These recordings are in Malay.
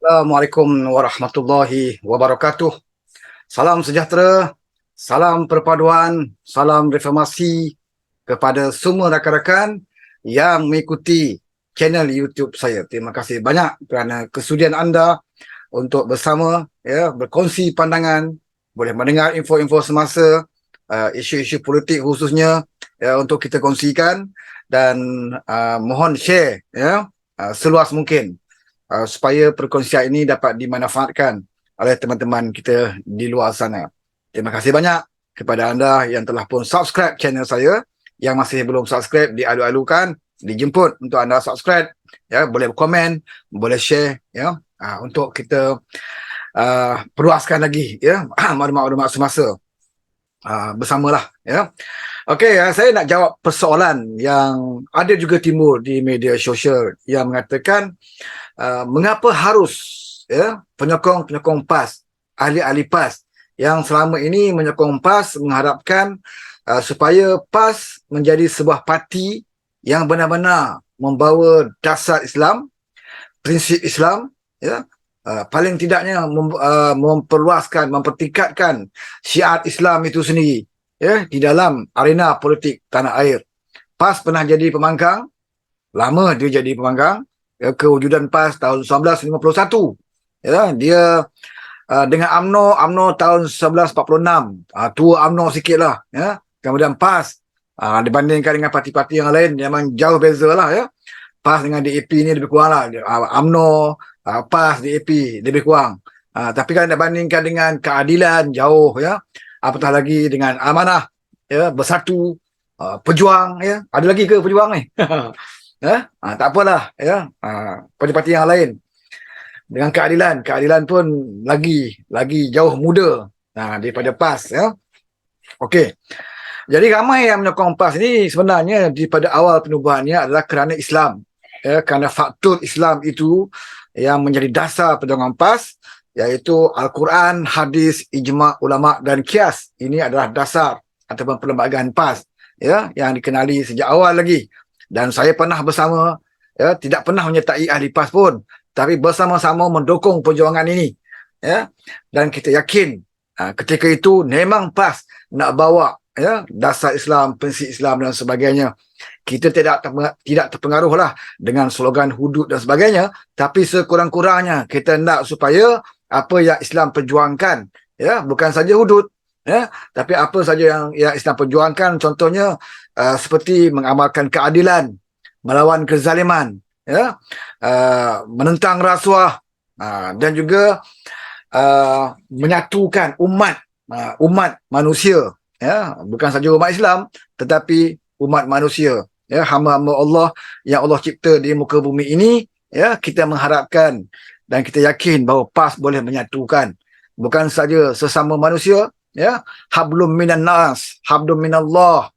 Assalamualaikum warahmatullahi wabarakatuh. Salam sejahtera, salam perpaduan, salam reformasi kepada semua rakan-rakan yang mengikuti channel YouTube saya. Terima kasih banyak kerana kesudian anda untuk bersama, berkongsi pandangan, boleh mendengar info-info semasa, isu-isu politik khususnya, untuk kita kongsikan dan mohon share, seluas mungkin, supaya perkongsian ini dapat dimanfaatkan oleh teman-teman kita di luar sana. Terima kasih banyak kepada anda yang telah pun subscribe channel saya. Yang masih belum subscribe, dialu-alukan, dijemput untuk anda subscribe. Ya, boleh komen, boleh share, untuk kita perluaskan lagi, maklumat-maklumat semasa bersamalah, ya. Okey, saya nak jawab persoalan yang ada juga timbul di media sosial yang mengatakan mengapa harus, penyokong-penyokong PAS, ahli-ahli PAS yang selama ini menyokong PAS mengharapkan supaya PAS menjadi sebuah parti yang benar-benar membawa dasar Islam, prinsip Islam, paling tidaknya memperluaskan, mempertingkatkan syiar Islam itu sendiri, di dalam arena politik tanah air. PAS pernah jadi pembangkang, lama dia jadi pembangkang, kewujudan PAS tahun 1951. Dia dengan UMNO tahun 1946, tua UMNO sikit lah. Kemudian PAS, dibandingkan dengan parti-parti yang lain, memang jauh beza lah. PAS dengan DAP ni lebih kurang lah. UMNO, PAS, DAP lebih kurang. Tapi kalau dibandingkan dengan keadilan, jauh. Apatah lagi dengan amanah, bersatu, pejuang. Ada lagi ke pejuang ni? Tak apalah, parti-parti yang lain dengan keadilan pun lagi jauh muda daripada PAS, Okey, jadi ramai yang menyokong PAS ini sebenarnya daripada awal penubuhannya adalah kerana Islam, kerana faktor Islam itu yang menjadi dasar perjuangan PAS, iaitu Al-Quran, hadis, ijma' ulama' dan kias. Ini adalah dasar ataupun perlembagaan PAS, yang dikenali sejak awal lagi. Dan saya pernah bersama, tidak pernah menyertai ahli PAS pun, tapi bersama-sama mendukung perjuangan ini. Dan kita yakin ketika itu memang PAS nak bawa, dasar Islam, prinsip Islam dan sebagainya. Kita tidak terpengaruh lah dengan slogan hudud dan sebagainya, tapi sekurang-kurangnya kita nak supaya apa yang Islam perjuangkan, bukan saja hudud, tapi apa saja yang Islam perjuangkan, contohnya seperti mengamalkan keadilan, melawan kezaliman, menentang rasuah, dan juga menyatukan umat manusia, bukan saja umat Islam tetapi umat manusia, hamba-hamba Allah yang Allah cipta di muka bumi ini. Kita mengharapkan dan kita yakin bahawa PAS boleh menyatukan bukan saja sesama manusia, hablum minan nas, hablum minallah,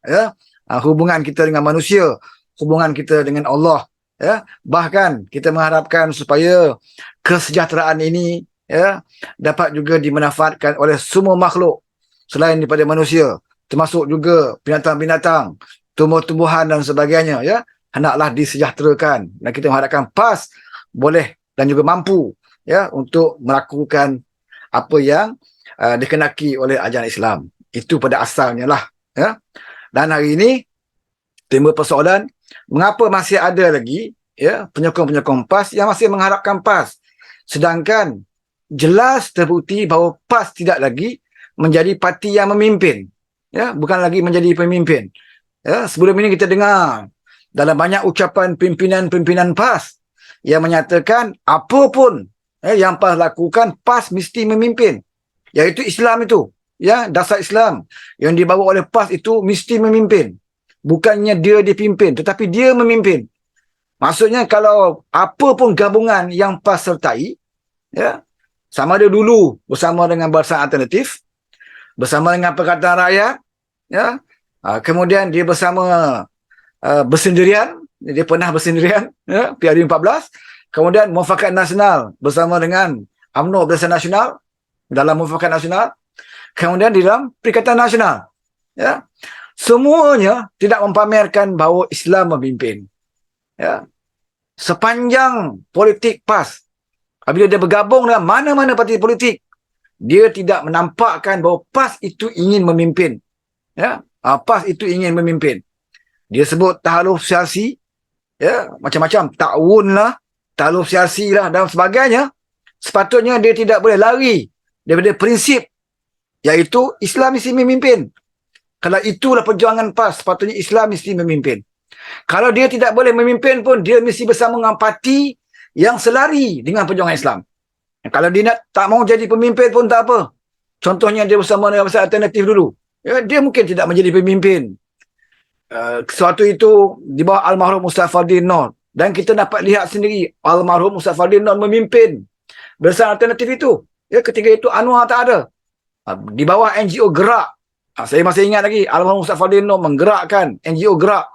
hubungan kita dengan manusia, hubungan kita dengan Allah, bahkan kita mengharapkan supaya kesejahteraan ini, dapat juga dimanfaatkan oleh semua makhluk selain daripada manusia, termasuk juga binatang-binatang, tumbuh-tumbuhan dan sebagainya, hendaklah disejahterakan. Dan kita mengharapkan PAS boleh dan juga mampu, untuk melakukan apa yang dikenaki oleh ajaran Islam. Itu pada asalnya lah, Dan hari ini timbul persoalan, mengapa masih ada lagi, penyokong-penyokong PAS yang masih mengharapkan PAS, sedangkan jelas terbukti bahawa PAS tidak lagi menjadi parti yang memimpin, bukan lagi menjadi pemimpin. Sebelum ini kita dengar dalam banyak ucapan pimpinan-pimpinan PAS yang menyatakan apapun yang PAS lakukan, PAS mesti memimpin, iaitu Islam itu, dasar Islam yang dibawa oleh PAS itu mesti memimpin. Bukannya dia dipimpin, tetapi dia memimpin. Maksudnya kalau apa pun gabungan yang PAS sertai, sama ada dulu bersama dengan Barisan Alternatif, bersama dengan Perkataan Rakyat, kemudian dia bersama bersendirian, dia pernah bersendirian, PRU14, kemudian Muafakat Nasional bersama dengan UMNO Barisan Nasional dalam Muafakat Nasional, kemudian di dalam Perikatan Nasional, semuanya tidak mempamerkan bahawa Islam memimpin. Sepanjang politik PAS Apabila dia bergabung dengan mana-mana parti politik, dia tidak menampakkan bahawa PAS itu ingin memimpin. Ya, PAS itu ingin memimpin. Dia sebut tahaluf siasi, ya, macam-macam, ta'awun lah, tahaluf siasi lah dan sebagainya. Sepatutnya dia tidak boleh lari daripada prinsip, iaitu Islam mesti memimpin. Kalau itulah perjuangan PAS, sepatutnya Islam mesti memimpin. Kalau dia tidak boleh memimpin pun, dia mesti bersama dengan parti yang selari dengan perjuangan Islam. Kalau dia tak mau jadi pemimpin pun tak apa. Contohnya dia bersama dengan Parti Alternatif dulu. Ya, dia mungkin tidak menjadi pemimpin. Sesuatu itu di bawah almarhum Ustaz Fadil Nur. Dan kita dapat lihat sendiri almarhum Ustaz Fadil Nur memimpin bersama Alternatif itu. Ya, ketika itu Anwar tak ada. Di bawah NGO Gerak. Saya masih ingat lagi almarhum Ustaz Fadil Nur menggerakkan NGO Gerak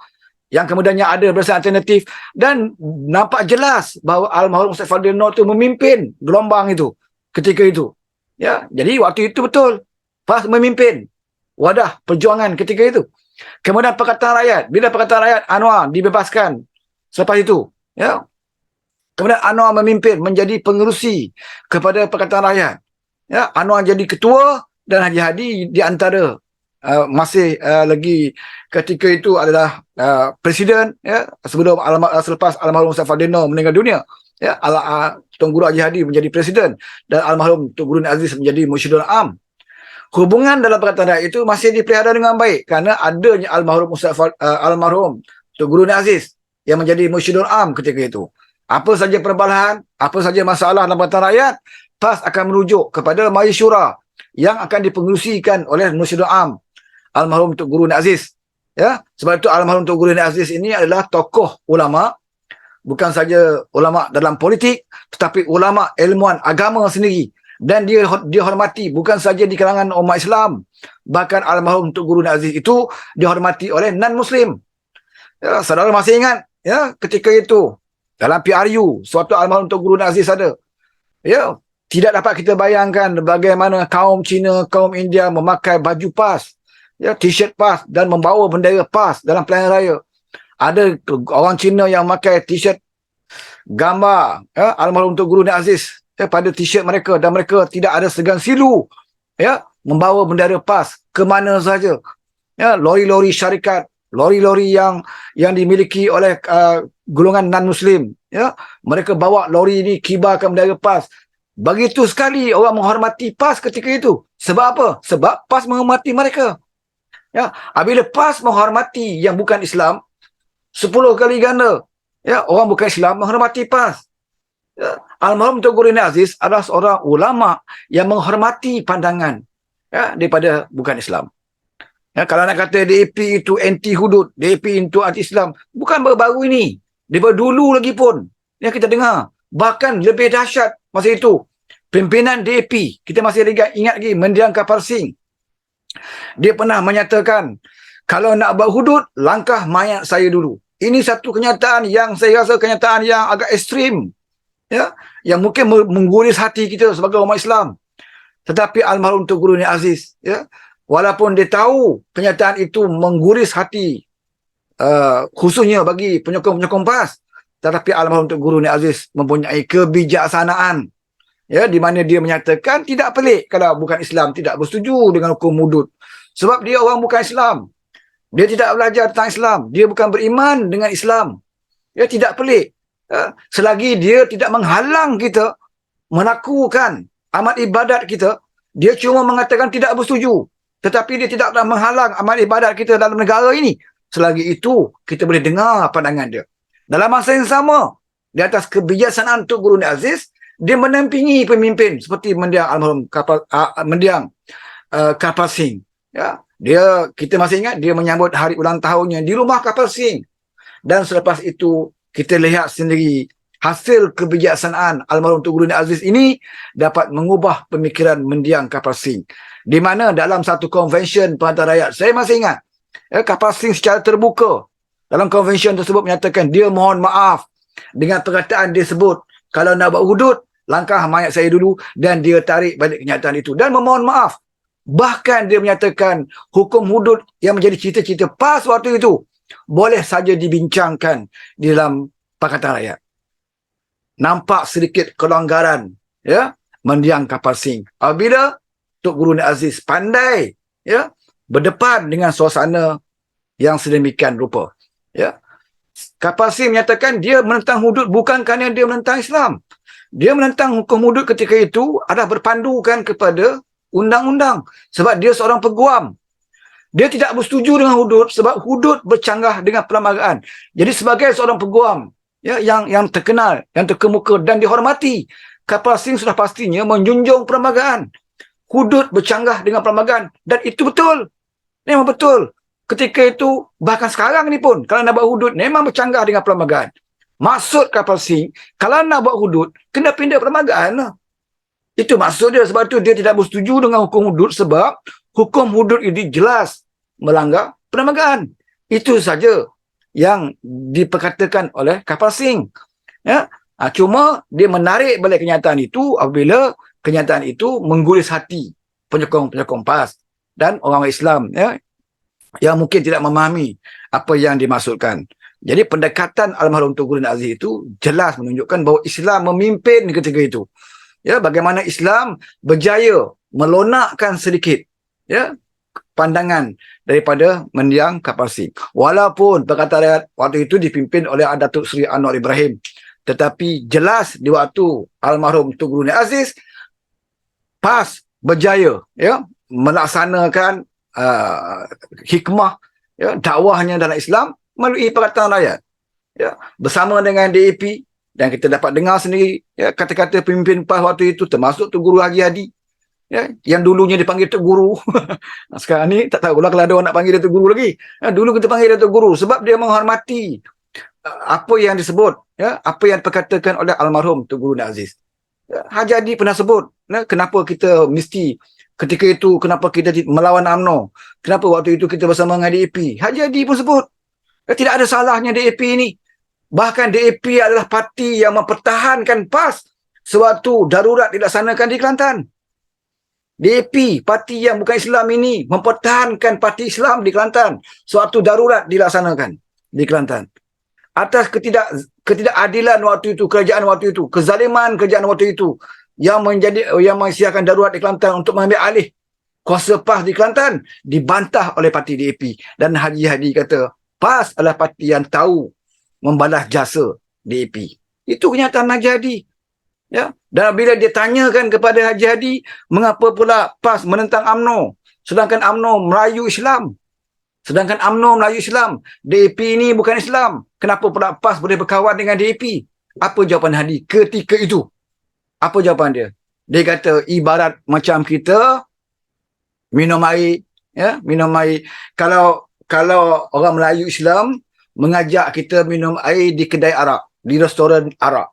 yang kemudiannya ada bersama Alternatif, dan nampak jelas bahawa almarhum Ustaz Fadil Nur itu memimpin gelombang itu ketika itu. Ya, jadi waktu itu betul PAS memimpin wadah perjuangan ketika itu. Kemudian Pakatan Rakyat, bila Pakatan Rakyat Anwar dibebaskan selepas itu, ya. Kemudian Anwar memimpin menjadi pengerusi kepada Pakatan Rakyat. Ya, Anwar jadi ketua dan Haji Hadi di antara masih lagi ketika itu adalah presiden, ya, sebelum selepas almarhum Ustaz Fadil Nur meninggal dunia, ya, Tuan Guru Haji Hadi menjadi presiden dan almarhum Tuan Guru Aziz menjadi Mursyidul Am. Hubungan dalam Pakatan Rakyat itu masih dipelihara dengan baik kerana adanya almarhum almarhum Tuan Guru Aziz yang menjadi Mursyidul Am ketika itu. Apa saja perbalahan, apa saja masalah dalam Pakatan Rakyat, PAS akan merujuk kepada Majlis Syura yang akan dipengerusikan oleh Mursyidul Am almarhum Tok Guru Aziz. Ya, sebab itu almarhum Tok Guru Aziz ini adalah tokoh ulama, bukan saja ulama dalam politik, tetapi ulama ilmuwan agama sendiri, dan dia dihormati bukan saja di kalangan umat Islam, bahkan almarhum Tok Guru Aziz itu dihormati oleh non muslim. Ya, saudara masih ingat, ya, ketika itu dalam PRU suatu almarhum Tok Guru Aziz ada. Ya, tidak dapat kita bayangkan bagaimana kaum Cina, kaum India memakai baju PAS, ya, t-shirt PAS dan membawa bendera PAS dalam pilihan raya. Ada orang Cina yang memakai t-shirt gambar, ya, almarhum Tok Guru Aziz, ya, pada t-shirt mereka, dan mereka tidak ada segan silu, ya, membawa bendera PAS ke mana saja. Ya, lori-lori syarikat, lori-lori yang dimiliki oleh golongan non-Muslim, ya, mereka bawa lori ini kibarkan bendera PAS. Begitu sekali orang menghormati PAS ketika itu. Sebab apa? Sebab PAS menghormati mereka. Ya, apabila PAS menghormati yang bukan Islam, 10 kali ganda, ya, orang bukan Islam menghormati PAS. Ya, almarhum Tok Guru Aziz adalah seorang ulama yang menghormati pandangan, ya, daripada bukan Islam. Ya, kalau nak kata DAP itu anti hudud, DAP itu anti Islam, bukan baru-baru ini. Daripada dulu lagi pun, ya, kita dengar. Bahkan lebih dahsyat masa itu, pimpinan DAP, kita masih ingat lagi, Mendiang Kapal Singh, dia pernah menyatakan, kalau nak buat hudud, langkah mayat saya dulu. Ini satu kenyataan yang saya rasa kenyataan yang agak ekstrim, ya, yang mungkin mengguris hati kita sebagai umat Islam. Tetapi almarhum Tok Guru Aziz, ya, walaupun dia tahu kenyataan itu mengguris hati, khususnya bagi penyokong-penyokong PAS, tetapi almarhum Tok Guru Aziz mempunyai kebijaksanaan, ya, di mana dia menyatakan tidak pelik kalau bukan Islam tidak bersetuju dengan hukum hudud. Sebab dia orang bukan Islam. Dia tidak belajar tentang Islam. Dia bukan beriman dengan Islam. Ya, tidak pelik. Ya, selagi dia tidak menghalang kita melakukan amal ibadat kita, dia cuma mengatakan tidak bersetuju. Tetapi dia tidak pernah menghalang amal ibadat kita dalam negara ini. Selagi itu, kita boleh dengar pandangan dia. Dalam masa yang sama, di atas kebijaksanaan Tok Guru Aziz, dia menampingi pemimpin seperti Mendiang almarhum Kapal Singh. Ya, kita masih ingat dia menyambut hari ulang tahunnya di rumah Kapal Singh. Dan selepas itu kita lihat sendiri hasil kebijaksanaan almarhum Tok Guru Aziz ini dapat mengubah pemikiran Mendiang Kapal Singh. Di mana dalam satu konvensyen Pakatan Rakyat, saya masih ingat, ya, Kapal Singh secara terbuka dalam konvensyen tersebut menyatakan dia mohon maaf dengan perkataan dia sebut kalau nak buat hudud, langkah mayat saya dulu, dan dia tarik balik kenyataan itu dan memohon maaf. Bahkan dia menyatakan hukum hudud yang menjadi cita-cita PAS waktu itu boleh saja dibincangkan di dalam Pakatan Rakyat. nampak sedikit kelonggaran, ya, mendiang kapal Sing. Apabila Tok Guru Nik Aziz pandai, ya, berdepan dengan suasana yang sedemikian rupa, ya. Kapal Sing menyatakan dia menentang hudud bukan kerana dia menentang Islam. Dia menentang hukum hudud ketika itu adalah berpandukan kepada undang-undang. Sebab dia seorang peguam. Dia tidak bersetuju dengan hudud sebab hudud bercanggah dengan perlembagaan. Jadi sebagai seorang peguam, ya, yang terkenal, yang terkemuka dan dihormati, kapal Sing sudah pastinya menjunjung perlembagaan. Hudud bercanggah dengan perlembagaan. Dan itu betul. Memang betul. Ketika itu, bahkan sekarang ni pun, kalau nak buat hudud, memang bercanggah dengan perlembagaan. Maksud kapal Sing, kalau nak buat hudud, kena pindah perlembagaan lah. Itu maksud dia. Sebab tu dia tidak bersetuju dengan hukum hudud sebab hukum hudud ini jelas melanggar perlembagaan. Itu saja yang diperkatakan oleh kapal Sing. Ya? Cuma dia menarik balik kenyataan itu apabila kenyataan itu menggulis hati penyokong-penyokong PAS dan orang Islam, ya, yang mungkin tidak memahami apa yang dimaksudkan. Jadi pendekatan almarhum Tok Guru Nik Aziz itu jelas menunjukkan bahawa Islam memimpin ketika itu. Ya, bagaimana Islam berjaya melonakkan sedikit, ya, pandangan daripada mendiang kapal Sing. Walaupun Pakatan Rakyat waktu itu dipimpin oleh Datuk Seri Anwar Ibrahim, tetapi jelas di waktu almarhum Tok Guru Nik Aziz, PAS berjaya, ya, melaksanakan hikmah, ya, dakwahnya dalam Islam melalui Pakatan Rakyat, ya, bersama dengan DAP. Dan kita dapat dengar sendiri, ya, kata-kata pemimpin PAS waktu itu termasuk Tok Guru Haji Hadi, ya, yang dulunya dipanggil Tok Guru. Sekarang ni tak tahulah kalau ada orang nak panggil dia Tok Guru lagi. Ya, dulu kita panggil dia Tok Guru sebab dia menghormati apa yang disebut, ya, apa yang diperkatakan oleh almarhum Tok Guru Nik Aziz. Ya, Haji Hadi pernah sebut, ya, kenapa kita mesti ketika itu, kenapa kita melawan UMNO, kenapa waktu itu kita bersama dengan DAP. Haji Hadi pun sebut, ya, tidak ada salahnya DAP ini. Bahkan DAP adalah parti yang mempertahankan PAS sewaktu darurat dilaksanakan di Kelantan. DAP, parti yang bukan Islam ini, mempertahankan parti Islam di Kelantan sewaktu darurat dilaksanakan di Kelantan. Atas ketidakadilan waktu itu, kerajaan waktu itu, kezaliman kerajaan waktu itu, yang mensiarkan darurat di Kelantan untuk mengambil alih kuasa PAS di Kelantan, dibantah oleh parti DAP. Dan Haji Hadi kata, PAS adalah parti yang tahu membalas jasa DAP. Itu kenyataan Haji Hadi. Ya. Dan bila dia tanyakan kepada Haji Hadi, mengapa pula PAS menentang UMNO, sedangkan UMNO Melayu Islam. Sedangkan UMNO Melayu Islam, DAP ini bukan Islam. Kenapa pula PAS boleh berkawan dengan DAP? Apa jawapan Hadi ketika itu? Apa jawapan dia? Dia kata, ibarat macam kita minum air, ya, minum air. Kalau orang Melayu Islam mengajak kita minum air di kedai arak, di restoran arak,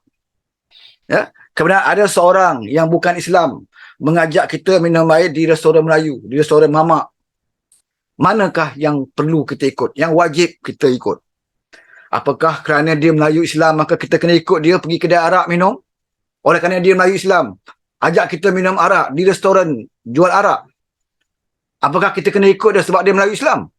ya, kemudian ada seorang yang bukan Islam mengajak kita minum air di restoran Melayu, di restoran mamak, manakah yang perlu kita ikut, yang wajib kita ikut? Apakah kerana dia Melayu Islam maka kita kena ikut dia pergi kedai arak minum? Oleh kerana dia Melayu Islam ajak kita minum arak di restoran jual arak, apakah kita kena ikut dia sebab dia Melayu Islam?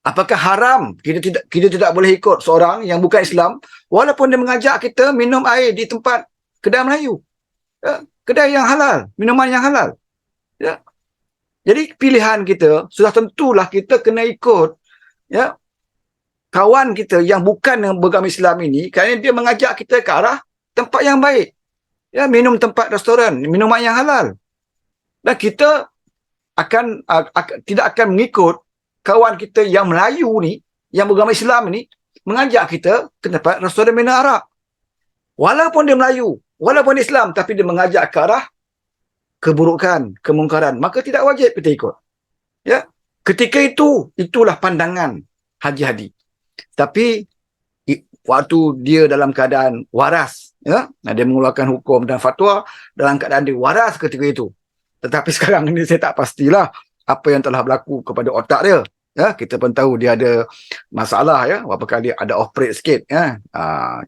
Apakah haram kita tidak boleh ikut seorang yang bukan Islam walaupun dia mengajak kita minum air di tempat kedai Melayu, ya, kedai yang halal, minuman yang halal, ya. Jadi pilihan kita sudah tentulah kita kena ikut, ya, kawan kita yang bukan yang beragama Islam ini kerana dia mengajak kita ke arah tempat yang baik, ya, minum tempat restoran, minuman yang halal. Dan kita tidak akan mengikut kawan kita yang Melayu ni, yang beragama Islam ni, mengajak kita ke tempat restoran minum arak. Walaupun dia Melayu, walaupun dia Islam, tapi dia mengajak ke arah keburukan, kemungkaran, maka tidak wajib kita ikut. Ya, ketika itu, itulah pandangan Haji Hadi. Tapi waktu dia dalam keadaan waras, ya, dia mengeluarkan hukum dan fatwa dalam keadaan dia waras ketika itu. Tetapi sekarang ini saya tak pastilah apa yang telah berlaku kepada otak dia. Ya, kita pun tahu dia ada masalah, ya, beberapa kali ada operate sikit, ya.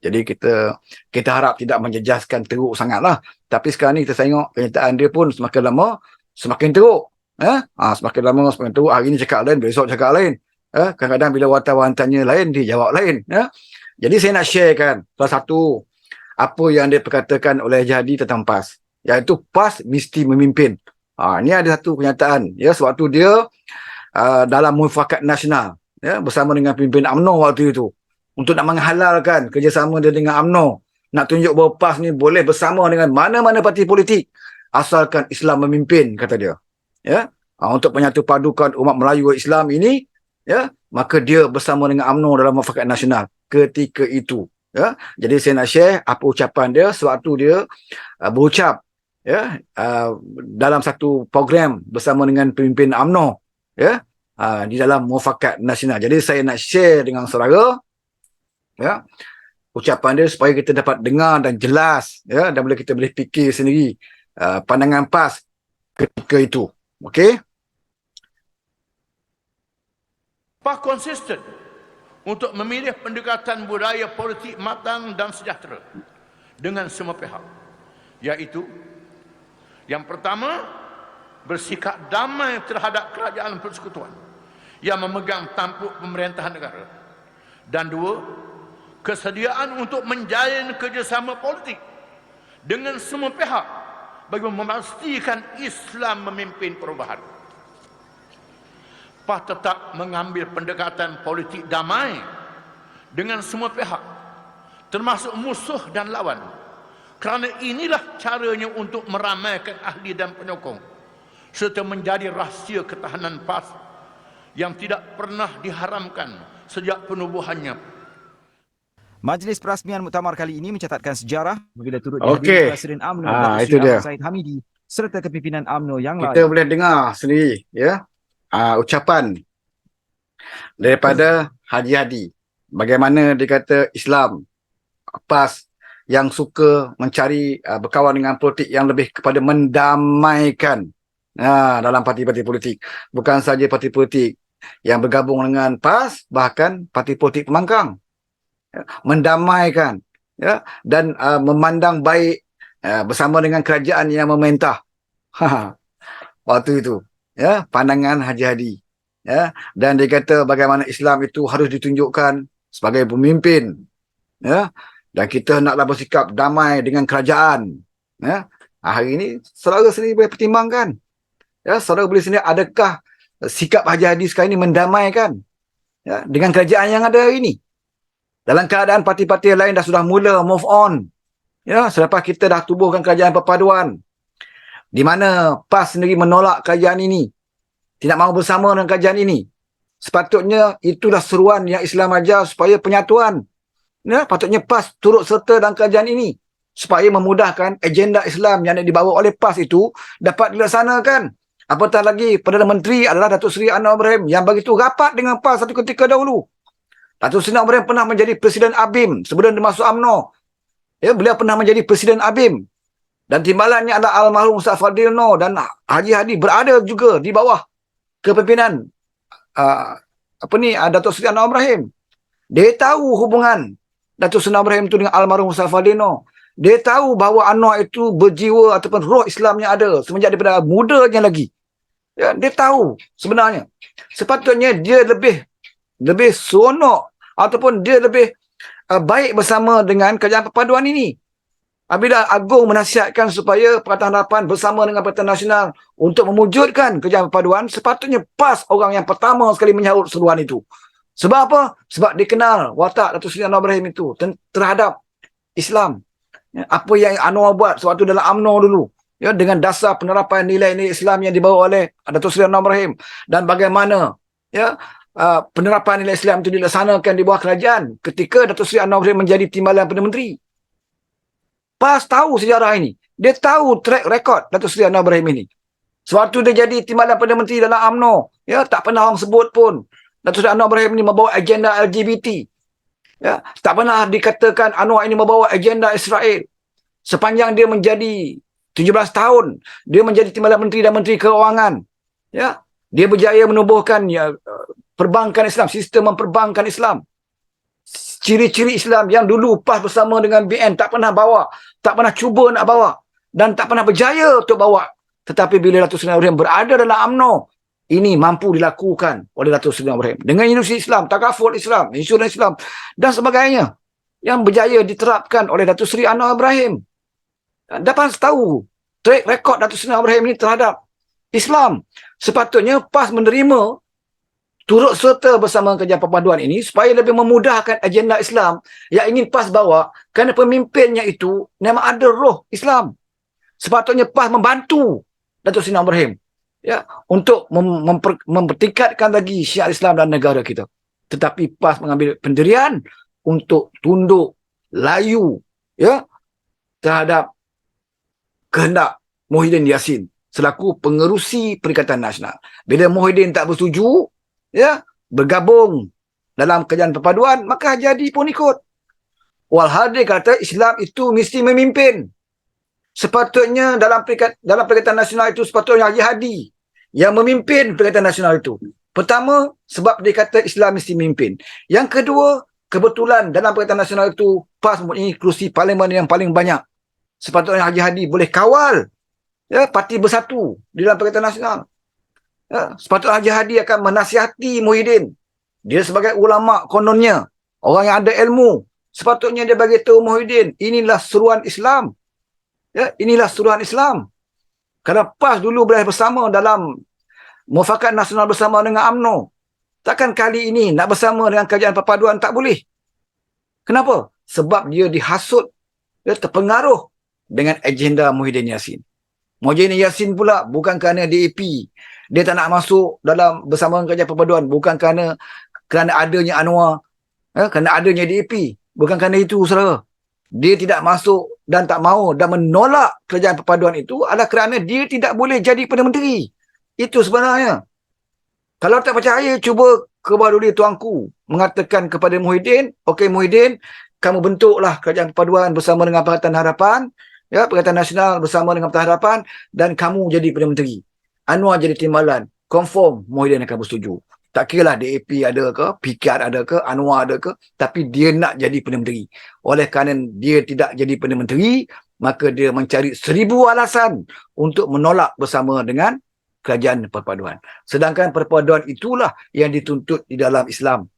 Jadi kita harap tidak menjejaskan teruk sangatlah. Tapi sekarang ni kita tengok kenyataan dia pun semakin lama semakin teruk, ya. Semakin lama semakin teruk. Hari ni cakap lain, besok cakap lain, ya. Kadang-kadang bila wartawan tanya lain, dia jawab lain, ya. Jadi saya nak sharekan salah satu apa yang dia perkatakan oleh Haji tentang PAS, iaitu PAS mesti memimpin. Ini ada satu kenyataan, ya, sewaktu dia dalam mufakat nasional, ya, bersama dengan pemimpin UMNO waktu itu, untuk nak menghalalkan kerjasama dia dengan UMNO, nak tunjuk bahawa PAS ni boleh bersama dengan mana-mana parti politik asalkan Islam memimpin, kata dia. Ya, untuk menyatu padukan umat Melayu Islam ini, ya, maka dia bersama dengan UMNO dalam mufakat nasional ketika itu. Ya, jadi saya nak share apa ucapan dia sewaktu dia berucap, ya, dalam satu program bersama dengan pemimpin UMNO, ya, di dalam mufakat nasional. Jadi saya nak share dengan saudara, ya, ucapan dia supaya kita dapat dengar dan jelas, ya, dan boleh kita boleh fikir sendiri pandangan PAS ketika itu. Okey. PAS konsisten untuk memilih pendekatan budaya politik matang dan sejahtera dengan semua pihak, iaitu yang pertama, bersikap damai terhadap kerajaan persekutuan yang memegang tampuk pemerintahan negara, dan dua, kesediaan untuk menjalin kerjasama politik dengan semua pihak bagi memastikan Islam memimpin perubahan. PAS tetap mengambil pendekatan politik damai dengan semua pihak, termasuk musuh dan lawan, kerana inilah caranya untuk meramaikan ahli dan penyokong, serta menjadi rahsia ketahanan PAS yang tidak pernah diharamkan sejak penubuhannya. Majlis perasmian muktamar kali ini mencatatkan sejarah bila turut Okey. dihadiri Presiden UMNO Datuk Itu Seri dia. Ahmad Zahid Hamidi serta kepimpinan UMNO yang Kita lain. boleh dengar sendiri, ya, ucapan daripada Haji Hadi. Bagaimana dia kata Islam, PAS yang suka mencari berkawan dengan politik yang lebih kepada mendamaikan dalam parti-parti politik. Bukan saja parti politik yang bergabung dengan PAS, bahkan parti politik pembangkang. Mendamaikan, ya, dan memandang baik bersama dengan kerajaan yang memerintah. Waktu itu, ya, pandangan Haji Hadi. Ya, dan dia kata bagaimana Islam itu harus ditunjukkan sebagai pemimpin, ya, dan kita naklah bersikap damai dengan kerajaan, ya. Hari ini saudara sendiri boleh pertimbangkan, ya, saudara boleh sendiri adakah sikap Haji Hadi sekarang ini mendamaikan, ya, dengan kerajaan yang ada hari ini, dalam keadaan parti-parti lain dah sudah mula move on, ya, selepas kita dah tubuhkan kerajaan perpaduan, di mana PAS sendiri menolak kerajaan ini, tidak mahu bersama dengan kerajaan ini. Sepatutnya itulah seruan yang Islam ajar supaya penyatuan. Ya, patutnya PAS turut serta dalam kerajaan ini supaya memudahkan agenda Islam yang dibawa oleh PAS itu dapat dilaksanakan. Apatah lagi Perdana Menteri adalah Datuk Seri Anwar Ibrahim yang begitu rapat dengan PAS satu ketika dahulu. Datuk Seri Anwar Ibrahim pernah menjadi Presiden ABIM sebelum dia masuk UMNO. Ya, beliau pernah menjadi Presiden ABIM. Dan timbalannya adalah almarhum Ustaz Fadilno dan Haji Hadi berada juga di bawah kepimpinan Datuk Seri Anwar Ibrahim. Dia tahu hubungan Datuk Seri Anwar Ibrahim itu dengan almarhum Ustaz Fadilno. Dia tahu bahawa Anwar itu berjiwa ataupun roh Islam yang ada semenjak daripada mudanya lagi. Ya, dia tahu sebenarnya. Sepatutnya dia lebih seronok ataupun dia lebih baik bersama dengan kerajaan perpaduan ini. Apabila Agung menasihatkan supaya Pakatan Harapan bersama dengan Pakatan Nasional untuk mewujudkan kerajaan perpaduan, sepatutnya PAS orang yang pertama sekali menyahut seruan itu. Sebab apa? Sebab dikenal watak Datuk Seri Anwar Ibrahim itu terhadap Islam. Ya, apa yang Anwar buat sewaktu dalam UMNO dulu, ya, dengan dasar penerapan nilai-nilai Islam yang dibawa oleh Datuk Seri Anwar Ibrahim, dan bagaimana, ya, penerapan nilai Islam itu dilaksanakan di bawah kerajaan ketika Datuk Seri Anwar Ibrahim menjadi timbalan Perdana Menteri. PAS tahu sejarah ini. Dia tahu track record Datuk Seri Anwar Ibrahim ini. Sewaktu dia jadi timbalan Perdana Menteri dalam UMNO, ya, tak pernah orang sebut pun Datuk Seri Anwar Ibrahim ini membawa agenda LGBT. Ya, tak pernah dikatakan Anwar ini membawa agenda Israel. Sepanjang dia menjadi 17 tahun, dia menjadi timbalan menteri dan menteri keuangan. Ya, dia berjaya menubuhkan, ya, perbankan Islam, sistem memperbankan Islam. Ciri-ciri Islam yang dulu PAS bersama dengan BN tak pernah bawa, tak pernah cuba nak bawa, dan tak pernah berjaya untuk bawa. Tetapi bila Datuk Seri Anwar Ibrahim berada dalam UMNO, ini mampu dilakukan oleh Datuk Seri Anwar Ibrahim dengan Universiti Islam, takaful Islam, insurans Islam dan sebagainya. yang berjaya diterapkan oleh Datuk Seri Anwar Ibrahim. Dapat tahu track record Datuk Seri Anwar Ibrahim ini terhadap Islam. Sepatutnya PAS menerima turut serta bersama kerja perpaduan ini supaya lebih memudahkan agenda Islam yang ingin PAS bawa, kerana pemimpinnya itu memang ada roh Islam. Sepatutnya PAS membantu Datuk Seri Anwar Ibrahim untuk mempertingkatkan lagi syiar Islam dalam negara kita. Tetapi PAS mengambil pendirian untuk tunduk layu terhadap kehendak Muhyiddin Yassin selaku pengerusi Perikatan Nasional. Bila Muhyiddin tak bersetuju, bergabung dalam kerajaan perpaduan, maka Haji Hadi pun ikut. Walhal dia kata Islam itu mesti memimpin. Sepatutnya dalam Perikatan Nasional itu sepatutnya Haji Hadi yang memimpin Perikatan Nasional itu. Pertama, sebab dia kata Islam mesti memimpin. Yang kedua, kebetulan dalam Perikatan Nasional itu PAS mempunyai kerusi parlimen yang paling banyak. Sepatutnya Haji Hadi boleh kawal parti bersatu di dalam Perikatan Nasional. Sepatutnya Haji Hadi akan menasihati Muhyiddin. Dia sebagai ulama kononnya, orang yang ada ilmu. Sepatutnya dia bagi tahu Muhyiddin, inilah seruan Islam. Inilah seruan Islam. Kalau PAS dulu boleh bersama dalam Mufakat Nasional bersama dengan UMNO, takkan kali ini nak bersama dengan kerajaan perpaduan tak boleh. Kenapa? Sebab dia dihasut, dia terpengaruh dengan agenda Muhyiddin Yassin. Muhyiddin Yassin pula bukan kerana DAP. Dia tak nak masuk dalam bersama kerajaan perpaduan. Bukan kerana adanya Anwar. Kerana adanya DAP. Bukan kerana itu, saudara. Dia tidak masuk dan tak mahu dan menolak kerajaan perpaduan itu adalah kerana dia tidak boleh jadi Perdana Menteri. Itu sebenarnya. Kalau tak percaya, cuba kebarui tuanku mengatakan kepada Muhyiddin, okey Muhyiddin, kamu bentuklah kerajaan perpaduan bersama dengan Pakatan Harapan, Pakatan Nasional bersama dengan Pakatan Harapan, dan kamu jadi Perdana Menteri. Anwar jadi timbalan. Confirm Muhyiddin akan bersetuju. Tak kira lah DAP ada ke, PKR ada ke, Anwar ada ke, tapi dia nak jadi Perdana Menteri. Oleh kerana dia tidak jadi Perdana Menteri, maka dia mencari 1000 alasan untuk menolak bersama dengan kerajaan perpaduan. Sedangkan perpaduan itulah yang dituntut di dalam Islam.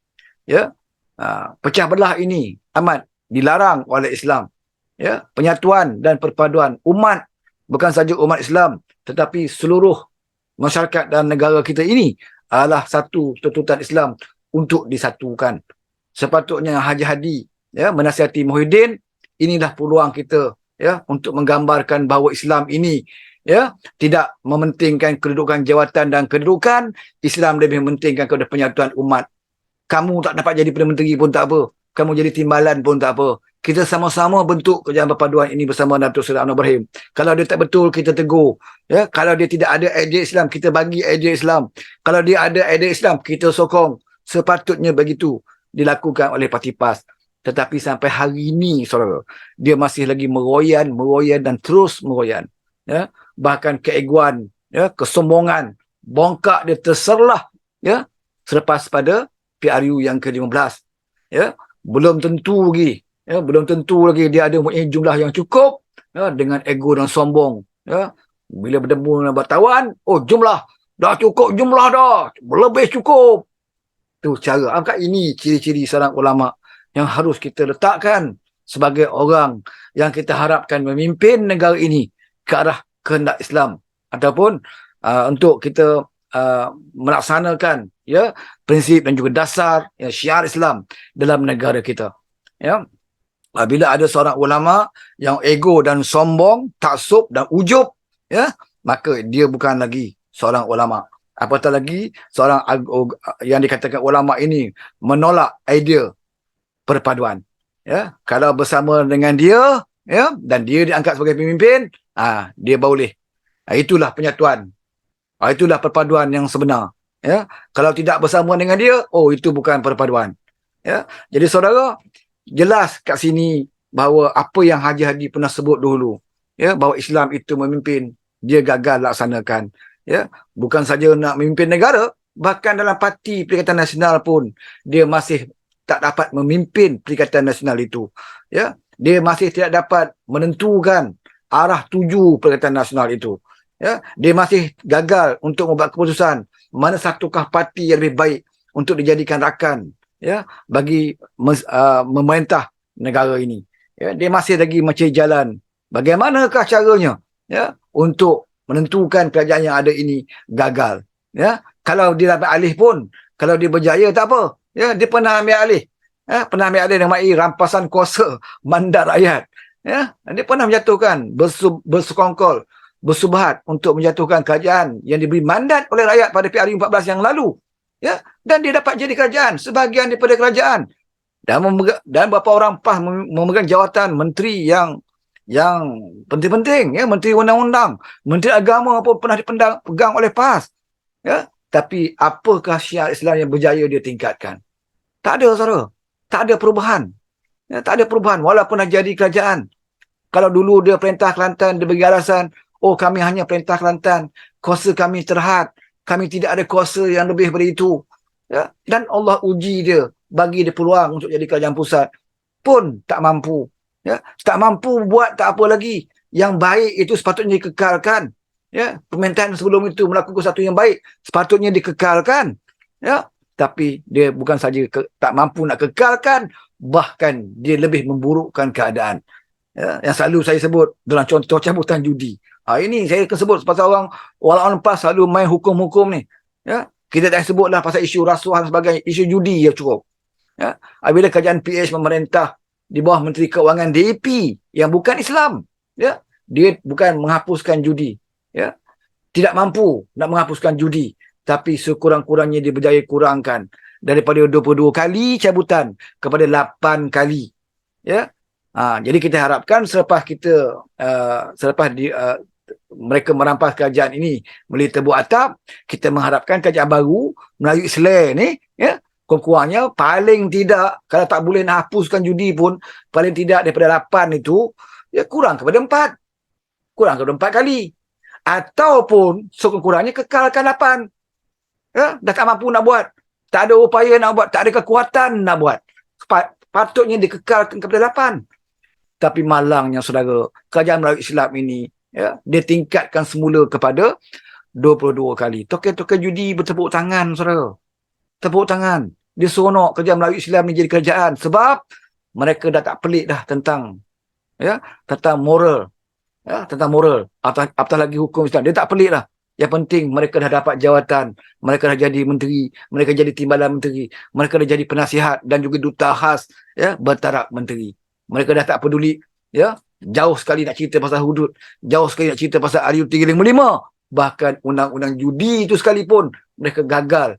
Pecah belah ini amat dilarang oleh Islam. Penyatuan dan perpaduan umat, bukan saja umat Islam, tetapi seluruh masyarakat dan negara kita ini adalah satu tuntutan Islam untuk disatukan. Sepatutnya Haji Hadi menasihati Muhyiddin, inilah peluang kita untuk menggambarkan bahawa Islam ini tidak mementingkan kedudukan jawatan dan kedudukan. Islam lebih mementingkan kepada penyatuan umat. Kamu tak dapat jadi Perdana Menteri pun tak apa. Kamu jadi timbalan pun tak apa. Kita sama-sama bentuk kerajaan perpaduan ini bersama Datuk Seri Anwar Ibrahim. Kalau dia tak betul, kita tegur. Kalau dia tidak ada idea Islam, kita bagi idea Islam. Kalau dia ada idea Islam, kita sokong. Sepatutnya begitu dilakukan oleh parti PAS. Tetapi sampai hari ini, saudara, dia masih lagi meroyan dan terus meroyan. Bahkan keegoan, kesombongan, bongkak dia terserlah selepas pada PRU yang ke-15. Belum tentu lagi dia ada jumlah yang cukup dengan ego dan sombong. Bila bertemu dengan wartawan, jumlah dah cukup, jumlah dah lebih cukup. Tu cara. Angkat ini ciri-ciri seorang ulama yang harus kita letakkan sebagai orang yang kita harapkan memimpin negara ini ke arah kehendak Islam, ataupun untuk kita melaksanakan prinsip dan juga dasar syiar Islam dalam negara kita. Bila ada seorang ulama yang ego dan sombong, taksub dan ujub, maka dia bukan lagi seorang ulama. Apatah lagi seorang yang dikatakan ulama ini menolak idea perpaduan. Kalau bersama dengan dia, dan dia diangkat sebagai pemimpin, dia boleh. Itulah penyatuan. Itulah perpaduan yang sebenar. Kalau tidak bersama dengan dia, itu bukan perpaduan. Jadi saudara, jelas kat sini bahawa apa yang Haji Hadi pernah sebut dulu, bahawa Islam itu memimpin, dia gagal laksanakan. Bukan saja nak memimpin negara, bahkan dalam parti Perikatan Nasional pun dia masih tak dapat memimpin Perikatan Nasional itu. Dia masih tidak dapat menentukan arah tuju Perikatan Nasional itu. Dia masih gagal untuk membuat keputusan mana satukah parti yang lebih baik untuk dijadikan rakan bagi memerintah negara ini. Ya, dia masih lagi mencari jalan. Bagaimanakah caranya ya untuk menentukan kerajaan yang ada ini gagal. Ya, kalau dia dapat alih pun, kalau dia berjaya tak apa. Ya, dia pernah ambil alih. Ya, pernah ambil alih dengan rampasan kuasa mandat rakyat. Ya, dia pernah menjatuhkan bersekongkol, bersubhat untuk menjatuhkan kerajaan yang diberi mandat oleh rakyat pada PRU 14 yang lalu. Ya, dan dia dapat jadi kerajaan, sebahagian daripada kerajaan. Dan beberapa orang PAS memegang jawatan menteri yang penting-penting, ya, menteri undang-undang, menteri agama pun pernah dipegang oleh PAS. Ya, tapi apakah syiar Islam yang berjaya dia tingkatkan? Tak ada, saudara. Tak ada perubahan. Ya, tak ada perubahan walaupun dah jadi kerajaan. Kalau dulu dia perintah Kelantan, dia bagi alasan, oh kami hanya perintah Kelantan, kuasa kami terhad, kami tidak ada kuasa yang lebih daripada itu. Ya, dan Allah uji dia, bagi dia peluang untuk jadi kerajaan pusat, pun tak mampu. Ya, tak mampu buat tak apa lagi. Yang baik itu sepatutnya dikekalkan. Ya, pemerintahan sebelum itu melakukan sesuatu yang baik, sepatutnya dikekalkan. Ya, tapi dia bukan saja tak mampu nak kekalkan, bahkan dia lebih memburukkan keadaan. Ya, yang selalu saya sebut dalam contoh cabutan judi. Ini saya akan sebut pasal orang PAS selalu main hukum-hukum ni. Ya, kita dah sebutlah pasal isu rasuah dan sebagainya, isu judi ya cukup. Ya, apabila kerajaan PH memerintah di bawah Menteri Keuangan DAP yang bukan Islam, ya, dia bukan menghapuskan judi, ya, tidak mampu nak menghapuskan judi, tapi sekurang-kurangnya dia berjaya kurangkan daripada 22 kali cabutan kepada 8 kali. Ya. Jadi kita harapkan selepas mereka merampas kerajaan ini melalui tebuk atap, kita mengharapkan kerajaan baru melalui Islam ni, ya, kurang-kurangnya paling tidak, kalau tak boleh nak hapuskan judi pun, paling tidak daripada 8 itu, ya, kurang kepada 4. Kurang kepada 4 kali. Ataupun sekurang-kurangnya kekalkan 8. Ya, dah tak mampu nak buat. Tak ada upaya nak buat. Tak ada kekuatan nak buat. Patutnya dikekalkan kepada 8. Tapi malangnya, saudara, kerajaan melalui Islam ini, ya, dia tingkatkan semula kepada 22 kali. Token-token judi bertepuk tangan, saudara. Tepuk tangan. Dia seronok kerajaan melalui Islam ni jadi kerajaan. Sebab mereka dah tak pelik dah tentang, ya, tentang moral. Ya, tentang moral. Apatah lagi hukum Islam. Dia tak pelik dah. Yang penting mereka dah dapat jawatan. Mereka dah jadi menteri. Mereka jadi timbalan menteri. Mereka dah jadi penasihat dan juga duta khas, ya, bertaraf menteri. Mereka dah tak peduli. Ya, jauh sekali nak cerita pasal hudud. Jauh sekali nak cerita pasal RU 355. Bahkan undang-undang judi itu sekalipun mereka gagal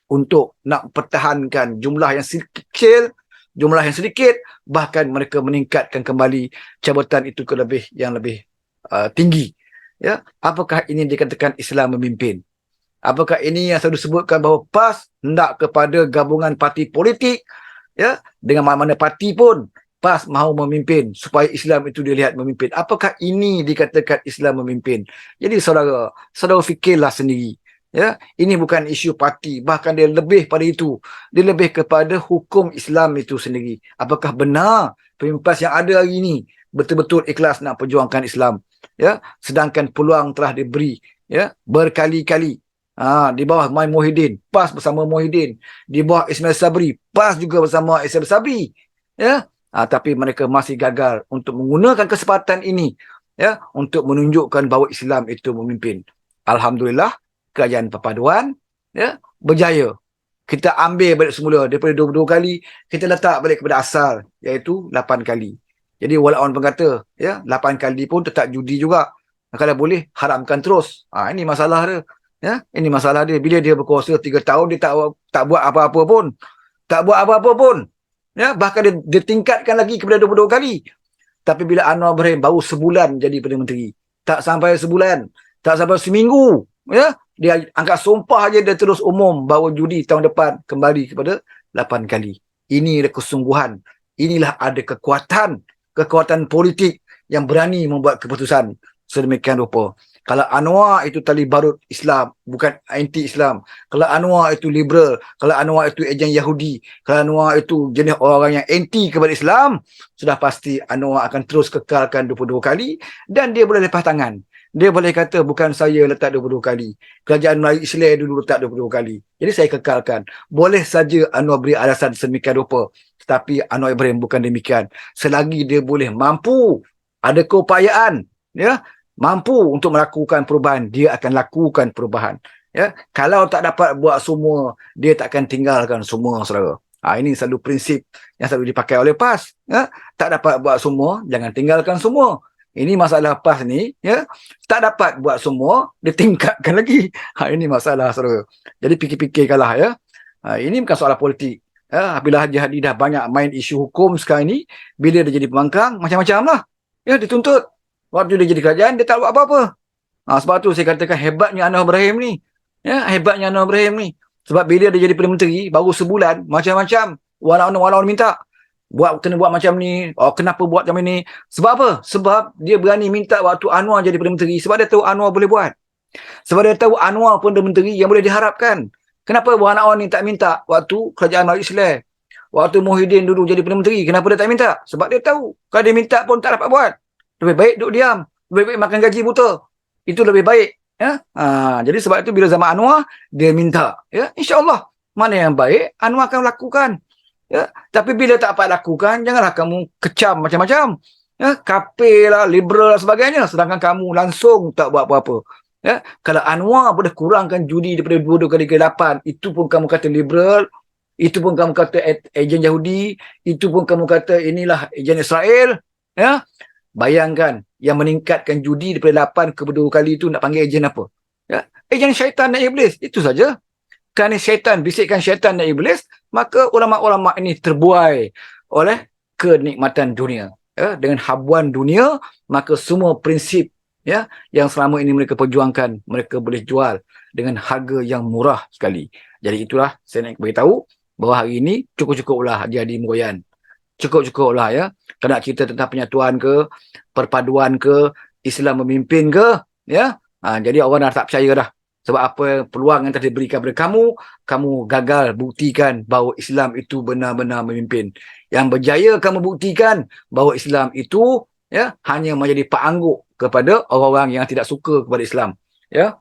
untuk nak pertahankan jumlah yang kecil, jumlah yang sedikit, bahkan mereka meningkatkan kembali jabatan itu ke yang lebih tinggi. Ya, apakah ini dikatakan Islam memimpin? Apakah ini yang selalu disebutkan bahawa PAS hendak kepada gabungan parti politik, ya, dengan mana-mana parti pun PAS mahu memimpin supaya Islam itu dilihat memimpin. Apakah ini dikatakan Islam memimpin? Jadi saudara fikirlah sendiri. Ya, ini bukan isu parti, bahkan dia lebih pada itu. Dia lebih kepada hukum Islam itu sendiri. Apakah benar pemimpin PAS yang ada hari ini betul-betul ikhlas nak perjuangkan Islam? Ya, sedangkan peluang telah diberi, ya, berkali-kali. Di bawah Mai Muhyiddin, PAS bersama Muhyiddin. Di bawah Ismail Sabri, PAS juga bersama Ismail Sabri. Ya, tapi mereka masih gagal untuk menggunakan kesempatan ini, ya, untuk menunjukkan bahawa Islam itu memimpin. Alhamdulillah, kerajaan perpaduan, ya, berjaya. Kita ambil balik semula daripada 22 kali, kita letak balik kepada asal, iaitu 8 kali. Jadi walaupun orang kata, ya, 8 kali pun tetap judi juga. Kalau boleh, haramkan terus. Ini masalah dia. Ya, ini masalah dia. Bila dia berkuasa 3 tahun, dia tak buat apa-apa pun. Tak buat apa-apa pun. Ya, bahkan dia tingkatkan lagi kepada 22 kali. Tapi bila Anwar Ibrahim baru sebulan jadi Perdana Menteri, tak sampai sebulan, tak sampai seminggu, ya, dia angkat sumpah aja dia terus umum bahawa judi tahun depan kembali kepada 8 kali. Inilah kesungguhan. Inilah ada kekuatan politik yang berani membuat keputusan sedemikian rupa. Kalau Anwar itu tali barut Islam, bukan anti-Islam. Kalau Anwar itu liberal, kalau Anwar itu ejen Yahudi, kalau Anwar itu jenis orang yang anti kepada Islam, sudah pasti Anwar akan terus kekalkan 22 kali dan dia boleh lepas tangan. Dia boleh kata bukan saya letak 22 kali. Kerajaan Melayu Islam dulu letak 22 kali. Jadi saya kekalkan. Boleh saja Anwar beri alasan sedemikian rupa. Tetapi Anwar Ibrahim bukan demikian. Selagi dia boleh mampu, ada keupayaan, ya, mampu untuk melakukan perubahan, dia akan lakukan perubahan. Ya, kalau tak dapat buat semua, dia tak akan tinggalkan semua, saudara. Ini selalu prinsip yang selalu dipakai oleh PAS. Ya, tak dapat buat semua, jangan tinggalkan semua. Ini masalah PAS ni, ya, tak dapat buat semua, dia tingkatkan lagi. Ini masalah, saudara. Jadi fikir-fikirkanlah, ya. Ini bukan soalan politik. Ya, bila Haji Hadi dah banyak main isu hukum sekarang ni, bila dia jadi pembangkang, macam-macam lah. Ya, dituntut. Waktu dia jadi kerajaan, dia tak buat apa-apa. Sebab tu saya katakan hebatnya Anwar Ibrahim ni. Ya, hebatnya Anwar Ibrahim ni. Sebab bila dia jadi Perdana Menteri, baru sebulan, macam-macam. Walau-walau minta. Kena buat macam ni. Kenapa buat macam ni? Sebab apa? Sebab dia berani minta waktu Anwar jadi Perdana Menteri. Sebab dia tahu Anwar boleh buat. Sebab dia tahu Anwar Perdana Menteri yang boleh diharapkan. Kenapa Buan Anwar ni tak minta waktu kerajaan Malik Islam? Waktu Muhyiddin dulu jadi Perdana Menteri, kenapa dia tak minta? Sebab dia tahu. Kalau dia minta pun tak dapat buat. Lebih baik duduk diam. Lebih baik makan gaji buta. Itu lebih baik. Ya? Jadi sebab itu bila zaman Anwar, dia minta. Ya? InsyaAllah. Mana yang baik, Anwar akan lakukan. Ya? Tapi bila tak dapat lakukan, janganlah kamu kecam macam-macam. Ya? Kafir lah, liberal lah sebagainya. Sedangkan kamu langsung tak buat apa-apa. Ya? Kalau Anwar boleh kurangkan judi daripada 22 kali ke 8, itu pun kamu kata liberal, itu pun kamu kata ejen Yahudi, itu pun kamu kata inilah ejen Israel. Ya? Bayangkan, yang meningkatkan judi daripada 8 ke 22 kali itu nak panggil ejen apa? Ya? Ejen syaitan dan iblis, itu saja. Kerana syaitan, bisikkan syaitan dan iblis, maka ulama-ulama ini terbuai oleh kenikmatan dunia. Ya? Dengan habuan dunia, maka semua prinsip, ya, yang selama ini mereka perjuangkan, mereka boleh jual dengan harga yang murah sekali. Jadi itulah saya nak beritahu bahawa hari ini cukup-cukuplah Haji Meroyan. Cukup-cukuplah, ya. Kena cerita tentang penyatuan ke, perpaduan ke, Islam memimpin ke, ya. Jadi orang dah tak percaya dah. Sebab apa peluang yang telah diberikan kepada kamu, kamu gagal buktikan bahawa Islam itu benar-benar memimpin. Yang berjaya kamu buktikan bahawa Islam itu, ya, hanya menjadi pengangguk kepada orang-orang yang tidak suka kepada Islam. Ya,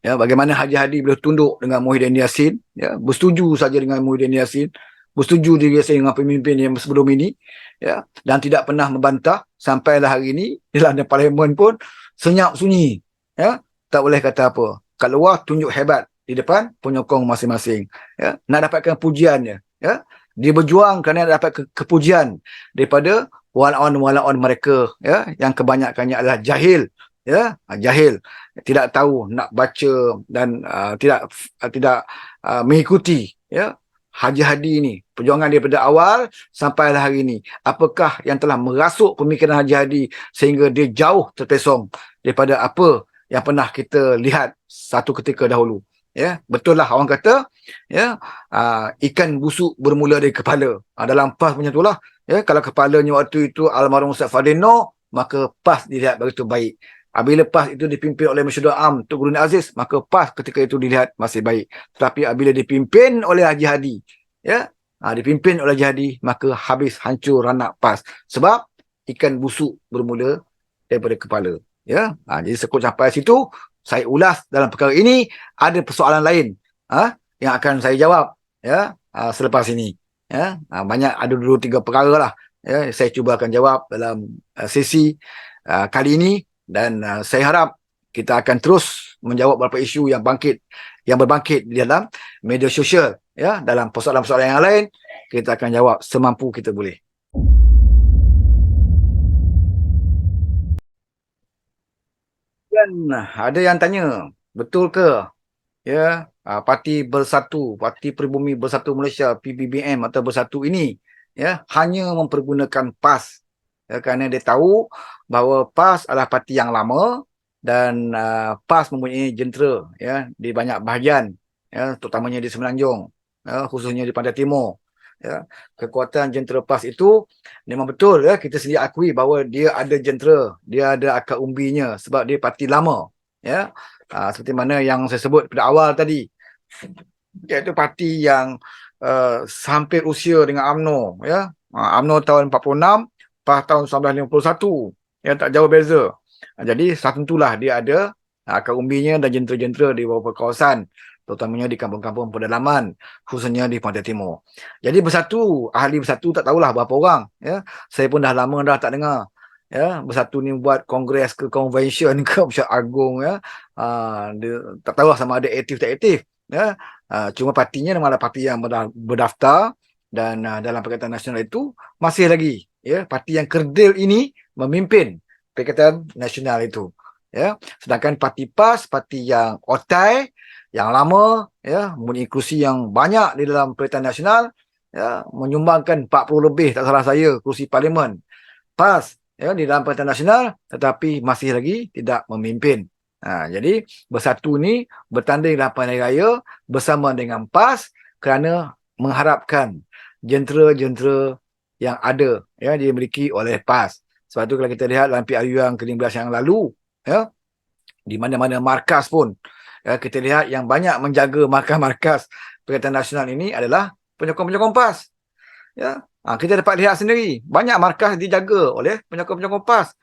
ya, bagaimana Haji Hadi boleh tunduk dengan Muhyiddin Yassin, ya, bersetuju saja dengan Muhyiddin Yassin, bersetuju dengan pemimpin yang sebelum ini, ya, dan tidak pernah membantah sampailah hari ini dalam parlimen pun senyap sunyi, ya, tak boleh kata apa. Kat luar tunjuk hebat, di depan penyokong masing-masing, ya, nak dapatkan pujiannya, ya. Dia berjuang kerana nak dapat kepujian daripada walaun mereka, ya, yang kebanyakannya adalah jahil, ya, jahil, tidak tahu nak baca dan tidak mengikuti, ya, Haji Hadi ini, perjuangan daripada awal sampailah hari ini. Apakah yang telah merasuk pemikiran Haji Hadi sehingga dia jauh terpesong daripada apa yang pernah kita lihat satu ketika dahulu. Ya, betul lah orang kata, ya, ikan busuk bermula dari kepala. Dalam PAS punya itulah, ya, kalau kepalanya waktu itu almarhum Ustaz Fadil Noor, maka PAS dilihat begitu baik. Bila PAS itu dipimpin oleh Masyhur Am Tun Guru Aziz, maka PAS ketika itu dilihat masih baik. Tetapi bila dipimpin oleh Haji Hadi, ya, dipimpin oleh Haji Hadi, maka habis hancur ranak PAS. Sebab ikan busuk bermula daripada kepala. Ya, jadi sekut sampai situ, saya ulas dalam perkara ini. Ada persoalan lain yang akan saya jawab, ya, selepas ini. Ya, banyak, ada 2-3 perkara lah. Ya, saya cuba akan jawab dalam sesi kali ini. Dan saya harap kita akan terus menjawab beberapa isu yang berbangkit di dalam media sosial. Ya, dalam persoalan-persoalan yang lain, kita akan jawab semampu kita boleh. Dan ada yang tanya, betul ke, ya, Parti Bersatu, Parti Pribumi Bersatu Malaysia, PBBM atau Bersatu ini, ya, hanya mempergunakan PAS, ya, kerana dia tahu bahawa PAS adalah parti yang lama dan PAS mempunyai jentera, ya, di banyak bahagian, ya, terutamanya di Semenanjung, ya, khususnya di Pantai Timur. Ya, kekuatan jentera PAS itu memang betul, ya, kita sendiri akui bahawa dia ada jentera, dia ada akar umbinya sebab dia parti lama, ya. Seperti mana yang saya sebut pada awal tadi, iaitu parti yang hampir usia dengan UMNO, ya. UMNO tahun 46, PAS tahun 1951, ya, tak jauh beza. Jadi tentulah dia ada akar umbinya dan jentera-jentera di beberapa kawasan. terutamanya di kampung-kampung pedalaman, khususnya di Pantai Timur. Jadi bersatu, ahli bersatu tak tahulah berapa orang. Ya. Saya pun dah lama dah tak dengar. Ya, bersatu ni buat kongres ke convention ke Pusat Agung, ya. Dia, tak tahu sama ada aktif tak aktif. Ya. Cuma partinya memang ada parti yang berdaftar, dan dalam Perikatan Nasional itu masih lagi, ya, parti yang kerdil ini memimpin Perikatan Nasional itu. Ya, sedangkan parti PAS, parti yang otai, yang lama, ya, mempunyai kursi yang banyak di dalam Perikatan Nasional, ya, menyumbangkan 40 lebih tak salah saya kursi parlimen. PAS, ya, di dalam Perikatan Nasional, tetapi masih lagi tidak memimpin. Jadi bersatu ni bertanding dalam pilihan raya bersama dengan PAS kerana mengharapkan jentera-jentera yang ada, ya, dimiliki oleh PAS. Sebab tu kalau kita lihat dalam PRU yang ke-15 yang lalu, ya, di mana-mana markas pun, ya, kita lihat yang banyak menjaga markas-markas Perikatan Nasional ini adalah penyokong-penyokong PAS. Ya, kita dapat lihat sendiri, banyak markas dijaga oleh penyokong-penyokong PAS.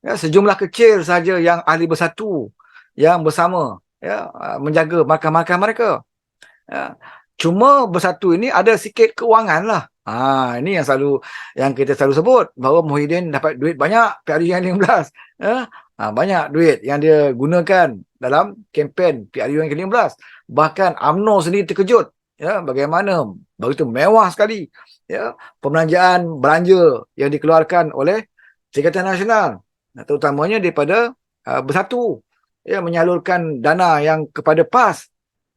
Ya, sejumlah kecil saja yang ahli bersatu, yang bersama, ya, menjaga markas-markas mereka. Ya. Cuma bersatu ini ada sikit keuangan lah. Ini yang kita selalu sebut, bahawa Muhyiddin dapat duit banyak PRU yang 15. Ya. Banyak duit yang dia gunakan dalam kempen PRU yang ke-15. Bahkan UMNO sendiri terkejut, ya, bagaimana begitu mewah sekali, ya, pembelanjaan belanja yang dikeluarkan oleh Perikatan Nasional, terutamanya daripada bersatu, ya, menyalurkan dana yang kepada PAS.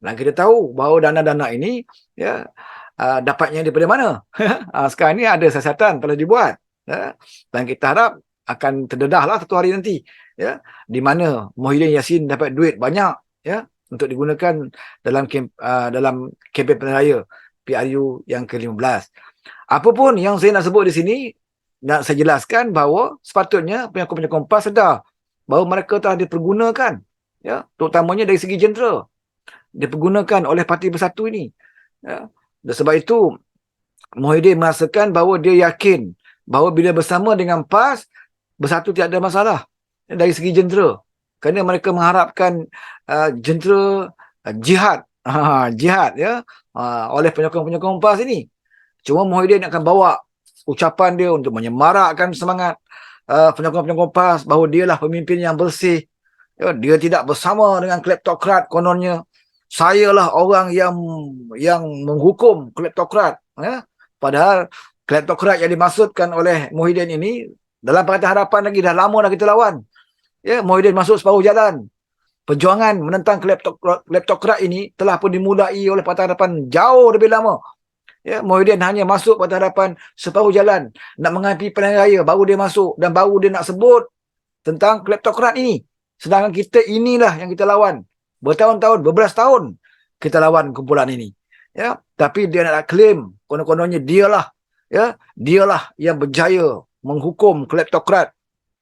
Dan kita tahu bahawa dana-dana ini, ya, dapatnya daripada mana? Sekarang ni ada siasatan telah dibuat, ya, dan kita harap akan terdedahlah satu hari nanti, ya, di mana Muhyiddin Yassin dapat duit banyak, ya, untuk digunakan dalam kempen pilihan raya PRU yang ke-15. Apapun yang saya nak sebut di sini, nak saya jelaskan bahawa sepatutnya penyokong-penyokong PAS sedar bahawa mereka telah dipergunakan, ya, terutamanya dari segi jentera, dipergunakan oleh parti bersatu ini. Ya. Dan sebab itu Muhyiddin merasakan bahawa dia yakin bahawa bila bersama dengan PAS, bersatu tidak ada masalah, ya, dari segi jentera. Kerana mereka mengharapkan jentera jihad, jihad, ya, oleh penyokong-penyokong PAS ini. Cuma Muhyiddin akan bawa ucapan dia untuk menyemarakkan semangat penyokong-penyokong PAS bahawa dialah pemimpin yang bersih. Ya, dia tidak bersama dengan kleptokrat kononnya. Sayalah orang yang menghukum kleptokrat. Ya. Padahal kleptokrat yang dimaksudkan oleh Muhyiddin ini, dalam Pakatan Harapan lagi dah lama dah kita lawan. Ya, Muhyiddin masuk separuh jalan. Perjuangan menentang kleptokrat ini telah pun dimulai oleh Pakatan Harapan jauh lebih lama. Ya, Muhyiddin hanya masuk Pakatan Harapan separuh jalan, nak menghadapi pilihan raya, baru dia masuk dan baru dia nak sebut tentang kleptokrat ini. Sedangkan kita inilah yang kita lawan. Bertahun-tahun, berbelas tahun kita lawan kumpulan ini. Ya, tapi dia nak claim konon-kononnya dialah, ya, dialah yang berjaya menghukum kleptokrat.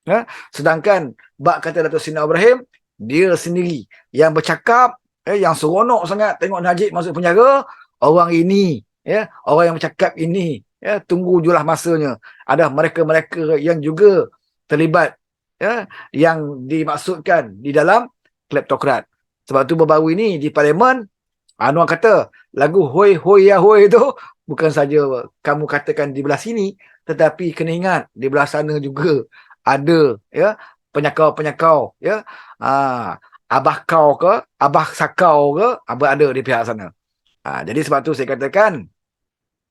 Ya, sedangkan bak kata Dato' Seri Ibrahim, dia sendiri yang bercakap, yang seronok sangat tengok Najib masuk penjara. Orang ini, ya, orang yang bercakap ini, ya, tunggu julah masanya. Ada mereka-mereka yang juga terlibat, ya, yang dimaksudkan di dalam kleptokrat. Sebab tu baru-baru ini di Parlimen, Anwar kata lagu hoi hoi ya hoi itu bukan saja kamu katakan di belah sini, tetapi kena ingat di belah sana juga ada, ya, penyakau-penyakau, ya, abah kau ke, abah sakau ke, ada di pihak sana. Jadi sebab tu saya katakan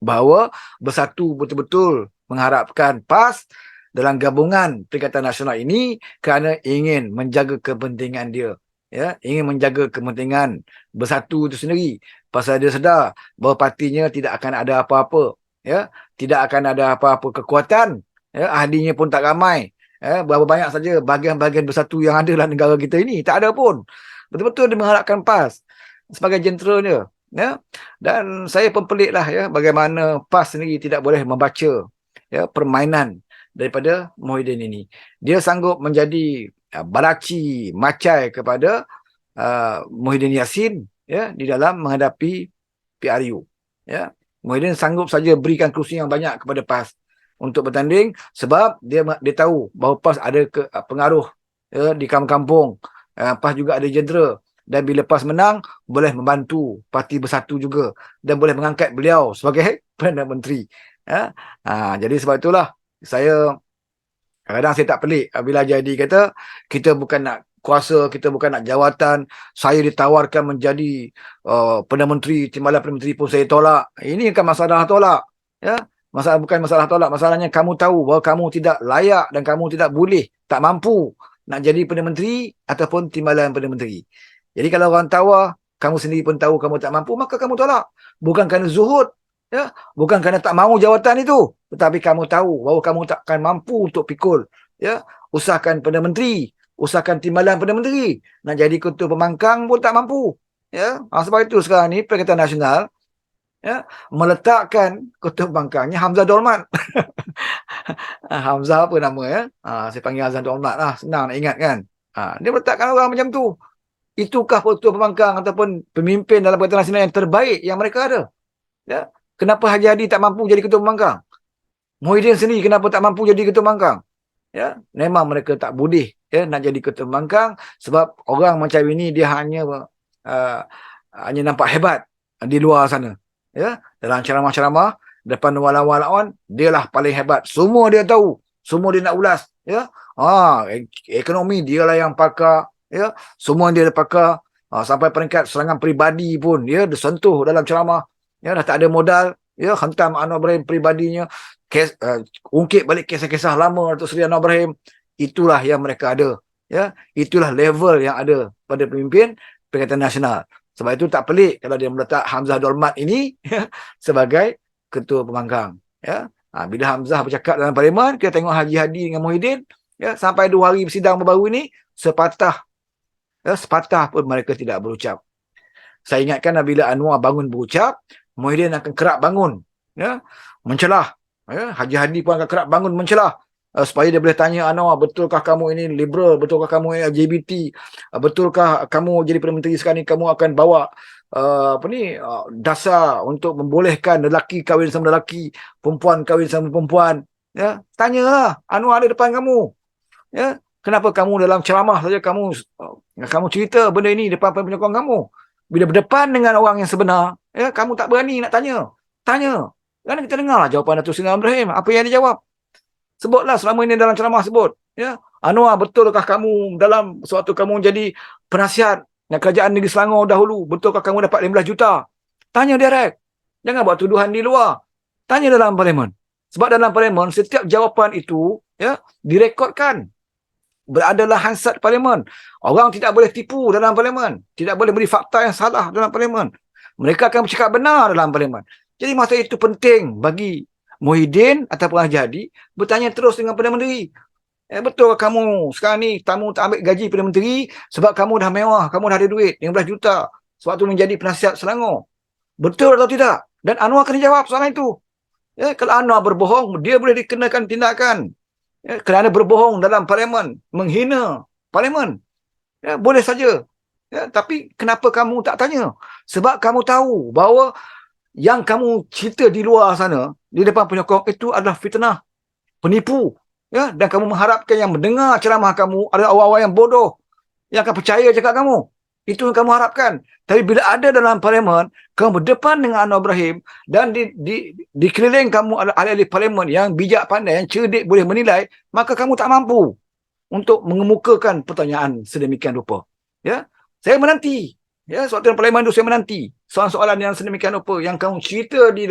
bahawa bersatu betul-betul mengharapkan PAS dalam gabungan Perikatan Nasional ini kerana ingin menjaga kepentingan dia. Ya, ingin menjaga kepentingan bersatu itu sendiri. Pasal dia sedar bahawa partinya tidak akan ada apa-apa, ya, tidak akan ada apa-apa kekuatan, ya, ahlinya pun tak ramai, ya, berapa banyak saja bahagian-bahagian bersatu yang ada dalam negara kita ini, tak ada pun. Betul-betul dia mengharapkan PAS sebagai jentera dia, ya. Dan saya pun peliklah, ya, bagaimana PAS sendiri tidak boleh membaca, ya, permainan daripada Muhyiddin ini. Dia sanggup menjadi baraci macai kepada Muhyiddin Yassin, ya, di dalam menghadapi PRU. Ya. Muhyiddin sanggup saja berikan kursi yang banyak kepada PAS untuk bertanding sebab dia tahu bahawa PAS ada pengaruh, ya, di kampung-kampung. PAS juga ada jentera dan bila PAS menang boleh membantu Parti Bersatu juga dan boleh mengangkat beliau sebagai Perdana Menteri. Ya. Jadi sebab itulah saya kadang-kadang saya tak pelik bila jadi kata kita bukan nak kuasa, kita bukan nak jawatan, saya ditawarkan menjadi Perdana Menteri, timbalan Perdana Menteri pun saya tolak. Ini kan masalah tolak. Ya. Bukan masalah tolak, masalahnya kamu tahu bahawa kamu tidak layak dan kamu tidak boleh, tak mampu nak jadi Perdana Menteri ataupun timbalan Perdana Menteri. Jadi kalau orang tawar, kamu sendiri pun tahu kamu tak mampu, maka kamu tolak. Bukan kerana zuhud, ya, bukan kerana tak mahu jawatan itu, tetapi kamu tahu bahawa kamu takkan mampu untuk pikul, ya. Usahakan Perdana Menteri, usahakan timbalan Perdana Menteri, nak jadi ketua pembangkang pun tak mampu, ya. Sebab itu sekarang ni Perikatan Nasional, ya, meletakkan ketua pembangkangnya Hamzah Dolmat. Hamzah apa nama, ya? Saya panggil Hamzah Dolmat lah, senang nak ingat kan. Dia meletakkan orang macam tu. Itukah ketua pembangkang ataupun pemimpin dalam Perikatan Nasional yang terbaik yang mereka ada? Ya. Kenapa Haji Hadi tak mampu jadi ketua pembangkang? Muhyiddin sendiri kenapa tak mampu jadi ketua pembangkang? Ya, memang mereka tak boleh, ya, nak jadi ketua pembangkang sebab orang macam ini dia hanya nampak hebat di luar sana. Ya, dalam ceramah-ceramah depan walawan-walawan dialah paling hebat. Semua dia tahu, semua dia nak ulas, ya. Ekonomi dialah yang pakar, ya. Semua dia pakar, sampai peringkat serangan peribadi pun dia disentuh dalam ceramah. Ya, dah tak ada modal, ya, hentam Anwar Ibrahim peribadinya, ungkit balik kisah-kisah lama Datuk Seri Anwar Ibrahim. Itulah yang mereka ada, ya. Itulah level yang ada pada pemimpin Perikatan Nasional. Sebab itu tak pelik kalau dia meletak Hamzah Dolmat ini, ya, sebagai ketua pembangkang, ya. Bila Hamzah bercakap dalam parlimen, kita tengok Haji Hadi dengan Muhyiddin, ya, sampai 2 hari bersidang baru ini sepatah pun mereka tidak berucap. Saya ingatkan bila Anwar bangun berucap, Muhyiddin akan kerap bangun, ya, mencelah, ya. Haji Hadi pun akan kerap bangun mencelah, supaya dia boleh tanya Anwar, betulkah kamu ini liberal, betulkah kamu ini LGBT, betulkah kamu jadi Perdana Menteri sekarang ni kamu akan bawa dasar untuk membolehkan lelaki kahwin sama lelaki, perempuan kahwin sama perempuan, ya. Tanyalah Anwar ada depan kamu, ya. Kenapa kamu dalam ceramah saja kamu cerita benda ini depan penyokong kamu, bila berdepan dengan orang yang sebenar, ya, kamu tak berani nak tanya. Kerana kita dengarlah jawapan Datuk Seri Anwar Ibrahim, apa yang dia jawab. Sebutlah selama ini dalam ceramah sebut, ya. Anwar, betulkah kamu dalam sewaktu kamu jadi penasihat kerajaan negeri Selangor dahulu, betulkah kamu dapat 15 juta? Tanya direct. Jangan buat tuduhan di luar. Tanya dalam parlimen. Sebab dalam parlimen setiap jawapan itu, ya, direkodkan. Beradalah hansat parlimen. Orang tidak boleh tipu dalam parlimen. Tidak boleh beri fakta yang salah dalam parlimen. Mereka akan bercakap benar dalam parlimen. Jadi masa itu penting bagi Muhyiddin ataupun Haji Hadi bertanya terus dengan Perdana Menteri. Betul kamu sekarang ni kamu tak ambil gaji Perdana Menteri sebab kamu dah mewah, kamu dah ada duit 15 juta sewaktu menjadi penasihat Selangor. Betul atau tidak? Dan Anwar kena jawab soalan itu. Ya, kalau Anwar berbohong, dia boleh dikenakan tindakan. Ya, kerana berbohong dalam parlimen, menghina parlimen. Ya, boleh saja. Ya, tapi kenapa kamu tak tanya? Sebab kamu tahu bahawa yang kamu cerita di luar sana, di depan penyokong itu adalah fitnah, penipu. Ya, dan kamu mengharapkan yang mendengar ceramah kamu adalah orang-orang yang bodoh, yang akan percaya cakap kamu. Itu yang kamu harapkan. Tapi bila ada dalam parlimen, kamu berdepan dengan Anwar Ibrahim dan di keliling kamu ada ahli-ahli parlimen yang bijak pandai, yang cerdik boleh menilai, maka kamu tak mampu untuk mengemukakan pertanyaan sedemikian rupa. Ya, saya menanti. Ya, suatu parlimen itu saya menanti soalan-soalan yang sedemikian rupa yang kamu cerita di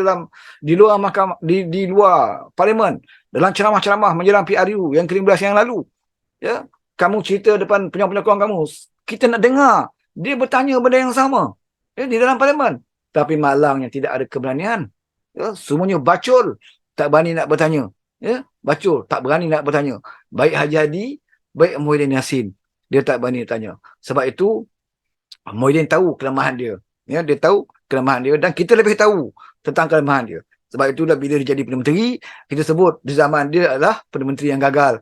luar mahkamah, di luar parlimen, dalam ceramah-ceramah menjelang PRU yang ke-15 yang lalu. Ya, kamu cerita depan penyokong kamu, kita nak dengar dia bertanya benda yang sama, ya, di dalam parlimen. Tapi malangnya tidak ada keberanian. Ya, semuanya bacol, tak berani nak bertanya. Ya, bacol, tak berani nak bertanya. Baik Haji Hadi, baik Muhyiddin Yassin, dia tak berani tanya. Sebab itu Muhyiddin tahu kelemahan dia. Ya, dia tahu kelemahan dia dan kita lebih tahu tentang kelemahan dia. Sebab itulah bila dia jadi Perdana Menteri, kita sebut di zaman dia adalah Perdana Menteri yang gagal.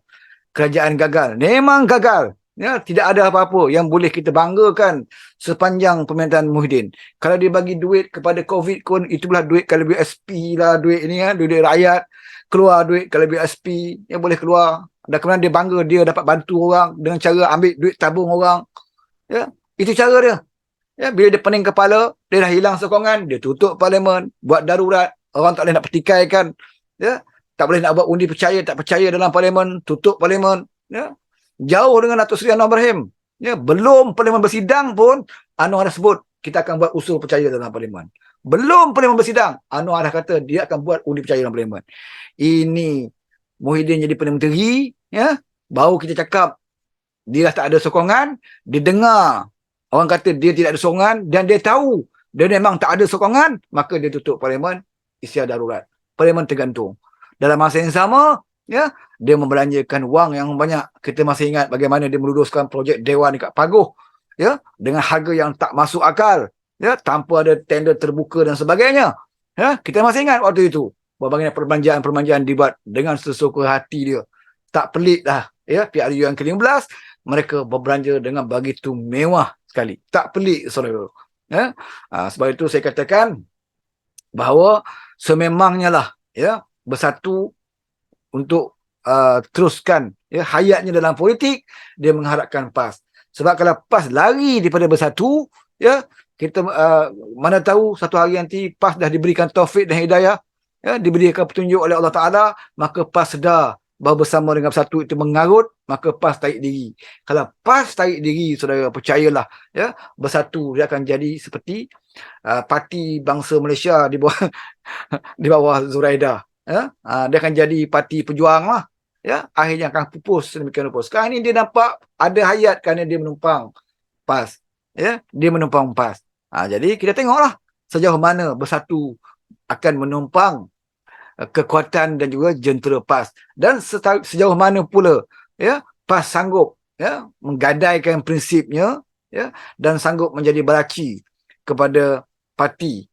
Kerajaan gagal. Memang gagal. Ya, tidak ada apa-apa yang boleh kita banggakan sepanjang pemerintahan Muhyiddin. Kalau dia bagi duit kepada COVID pun, itulah duit kalau BSP lah, duit ini, ya, duit rakyat. Keluar duit kalau BSP, yang boleh keluar. Dan kemudian dia bangga dia dapat bantu orang dengan cara ambil duit tabung orang. Ya, Itu cara dia. Ya, bila dia pening kepala, dia dah hilang sokongan, dia tutup parlimen, buat darurat, orang tak boleh nak pertikaikan, ya, tak boleh nak buat undi percaya, tak percaya dalam parlimen, tutup parlimen, ya. Jauh dengan Datuk Seri Anwar Ibrahim. Ya, belum parlimen bersidang pun Anwar dah sebut kita akan buat usul percaya dalam parlimen. Belum parlimen bersidang, Anwar dah kata dia akan buat undi percaya dalam parlimen. Ini Muhyiddin jadi Perdana Menteri, ya, baru kita cakap dia dah tak ada sokongan, dia dengar orang kata dia tidak ada sokongan dan dia tahu dia memang tak ada sokongan, maka dia tutup parlimen, istiadat darurat. Parlimen tergantung. Dalam masa yang sama, ya, dia membelanjakan wang yang banyak. Kita masih ingat bagaimana dia meluluskan projek Dewan dekat Paguh, ya, dengan harga yang tak masuk akal, ya, tanpa ada tender terbuka dan sebagainya. Ya, kita masih ingat waktu itu bagaimana perbelanjaan-perbelanjaan dibuat dengan sesuka hati dia. Tak pelik dah, ya, PRU yang ke-15 mereka berbelanja dengan begitu mewah sekali. Tak pelik, saudara. Ya? Sebab itu saya katakan bahawa sememangnya lah, ya, bersatu untuk teruskan, ya, hayatnya dalam politik, dia mengharapkan PAS. Sebab kalau PAS lari daripada bersatu, ya, kita mana tahu satu hari nanti PAS dah diberikan taufik dan hidayah, ya, diberikan petunjuk oleh Allah Ta'ala, maka PAS sedar bahawa bersama dengan bersatu itu mengarut, maka PAS tarik diri. Kalau PAS tarik diri, saudara, percayalah, ya, bersatu dia akan jadi seperti parti bangsa Malaysia di bawah di bawah Zuraida. Ya? Dia akan jadi parti pejuang lah. Ya? Akhirnya akan pupus sedemikian rupa. Sekarang ni dia nampak ada hayat kerana dia menumpang PAS. Ya? Dia menumpang PAS. Jadi kita tengoklah sejauh mana bersatu akan menumpang kekuatan dan juga jentera PAS, dan sejauh mana pula, ya, PAS sanggup, ya, menggadaikan prinsipnya, ya, dan sanggup menjadi balaci kepada parti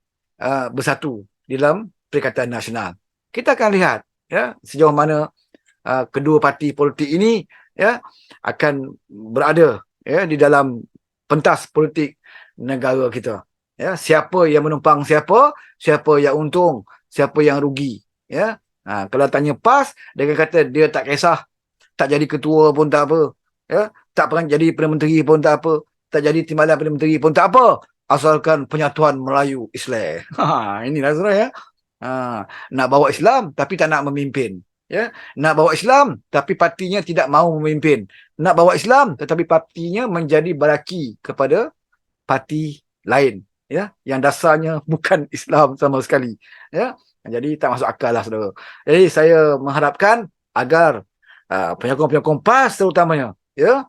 bersatu di dalam Perikatan Nasional. Kita akan lihat, ya, sejauh mana kedua parti politik ini, ya, akan berada, ya, di dalam pentas politik negara kita. Ya, siapa yang menumpang siapa yang untung, siapa yang rugi. Ya, kalau tanya PAS, dia akan kata dia tak kisah, tak jadi ketua pun tak apa, ya, tak pernah jadi Perdana Menteri pun tak apa, tak jadi timbalan Perdana Menteri pun tak apa, asalkan penyatuan Melayu Islam. Inilah saudara, ya. Nak bawa Islam tapi tak nak memimpin, ya. Nak bawa Islam tapi partinya tidak mahu memimpin. Nak bawa Islam tetapi partinya menjadi baraki kepada parti lain, ya, yang dasarnya bukan Islam sama sekali, ya. Jadi tak masuk akal lah, saudara. Jadi saya mengharapkan agar penyokong-penyokong PAS terutamanya, ya,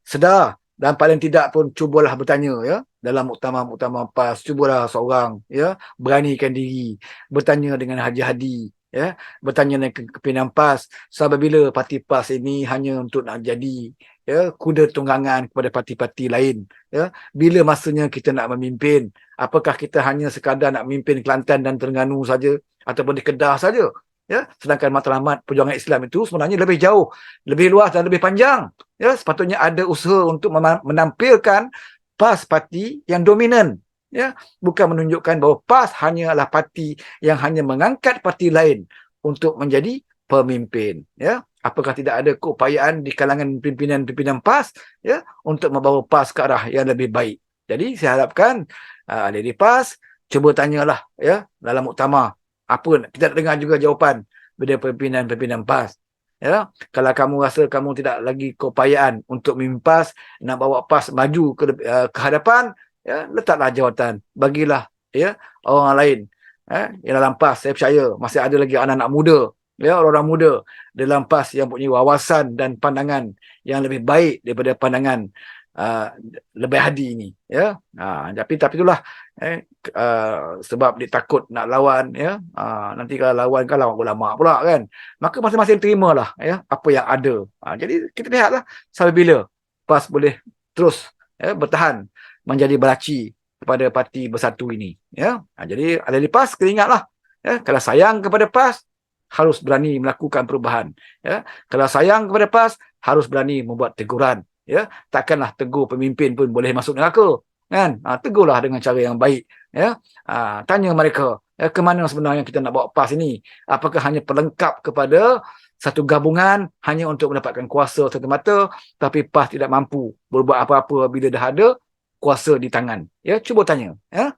sedar dan paling tidak pun cubalah bertanya, ya, dalam muktamar-muktamar PAS, cubalah seorang, ya, beranikan diri bertanya dengan Haji Hadi, ya, bertanya dengan kepimpinan PAS, sampai bila parti PAS ini hanya untuk nak jadi, ya, kuda tunggangan kepada parti-parti lain, ya. Bila masanya kita nak memimpin, apakah kita hanya sekadar nak memimpin Kelantan dan Terengganu saja ataupun di Kedah saja, ya, sedangkan matlamat perjuangan Islam itu sebenarnya lebih jauh, lebih luas dan lebih panjang, ya. Sepatutnya ada usaha untuk menampilkan PAS parti yang dominan, ya, bukan menunjukkan bahawa PAS hanyalah parti yang hanya mengangkat parti lain untuk menjadi pemimpin, ya. Apakah tidak ada keupayaan di kalangan pimpinan-pimpinan PAS, ya, untuk membawa PAS ke arah yang lebih baik. Jadi saya harapkan ahli PAS cuba tanyalah, ya, dalam muktamar apa, kita nak dengar juga jawapan dari pimpinan-pimpinan PAS, ya. Kalau kamu rasa kamu tidak lagi keupayaan untuk memimpin PAS, nak bawa PAS maju ke hadapan, ya, letaklah jawatan, bagilah, ya, orang lain, yang dalam PAS. Saya percaya masih ada lagi anak-anak muda, ya, orang-orang muda dalam PAS yang punya wawasan dan pandangan yang lebih baik daripada pandangan lebih hadi ini, ya. Tapi itulah, sebab dia takut nak lawan, ya. Nanti kalau lawan kan lawan ulama pula kan, maka masing-masing terimalah, ya, apa yang ada. Jadi kita lihatlah sampai bila PAS boleh terus, ya, bertahan menjadi balaci kepada parti bersatu ini, ya. Jadi ahli PAS kena ingatlah, ya, kalau sayang kepada PAS harus berani melakukan perubahan, ya. Kalau sayang kepada PAS harus berani membuat teguran, ya. Takkanlah tegur pemimpin pun boleh masuk neraka, kan. Tegurlah dengan cara yang baik, ya. Tanya mereka, ya, ke mana sebenarnya kita nak bawa PAS ini. Apakah hanya pelengkap kepada satu gabungan hanya untuk mendapatkan kuasa semata-mata, tapi PAS tidak mampu berbuat apa-apa bila dah ada kuasa di tangan. Ya, cuba tanya. Ya?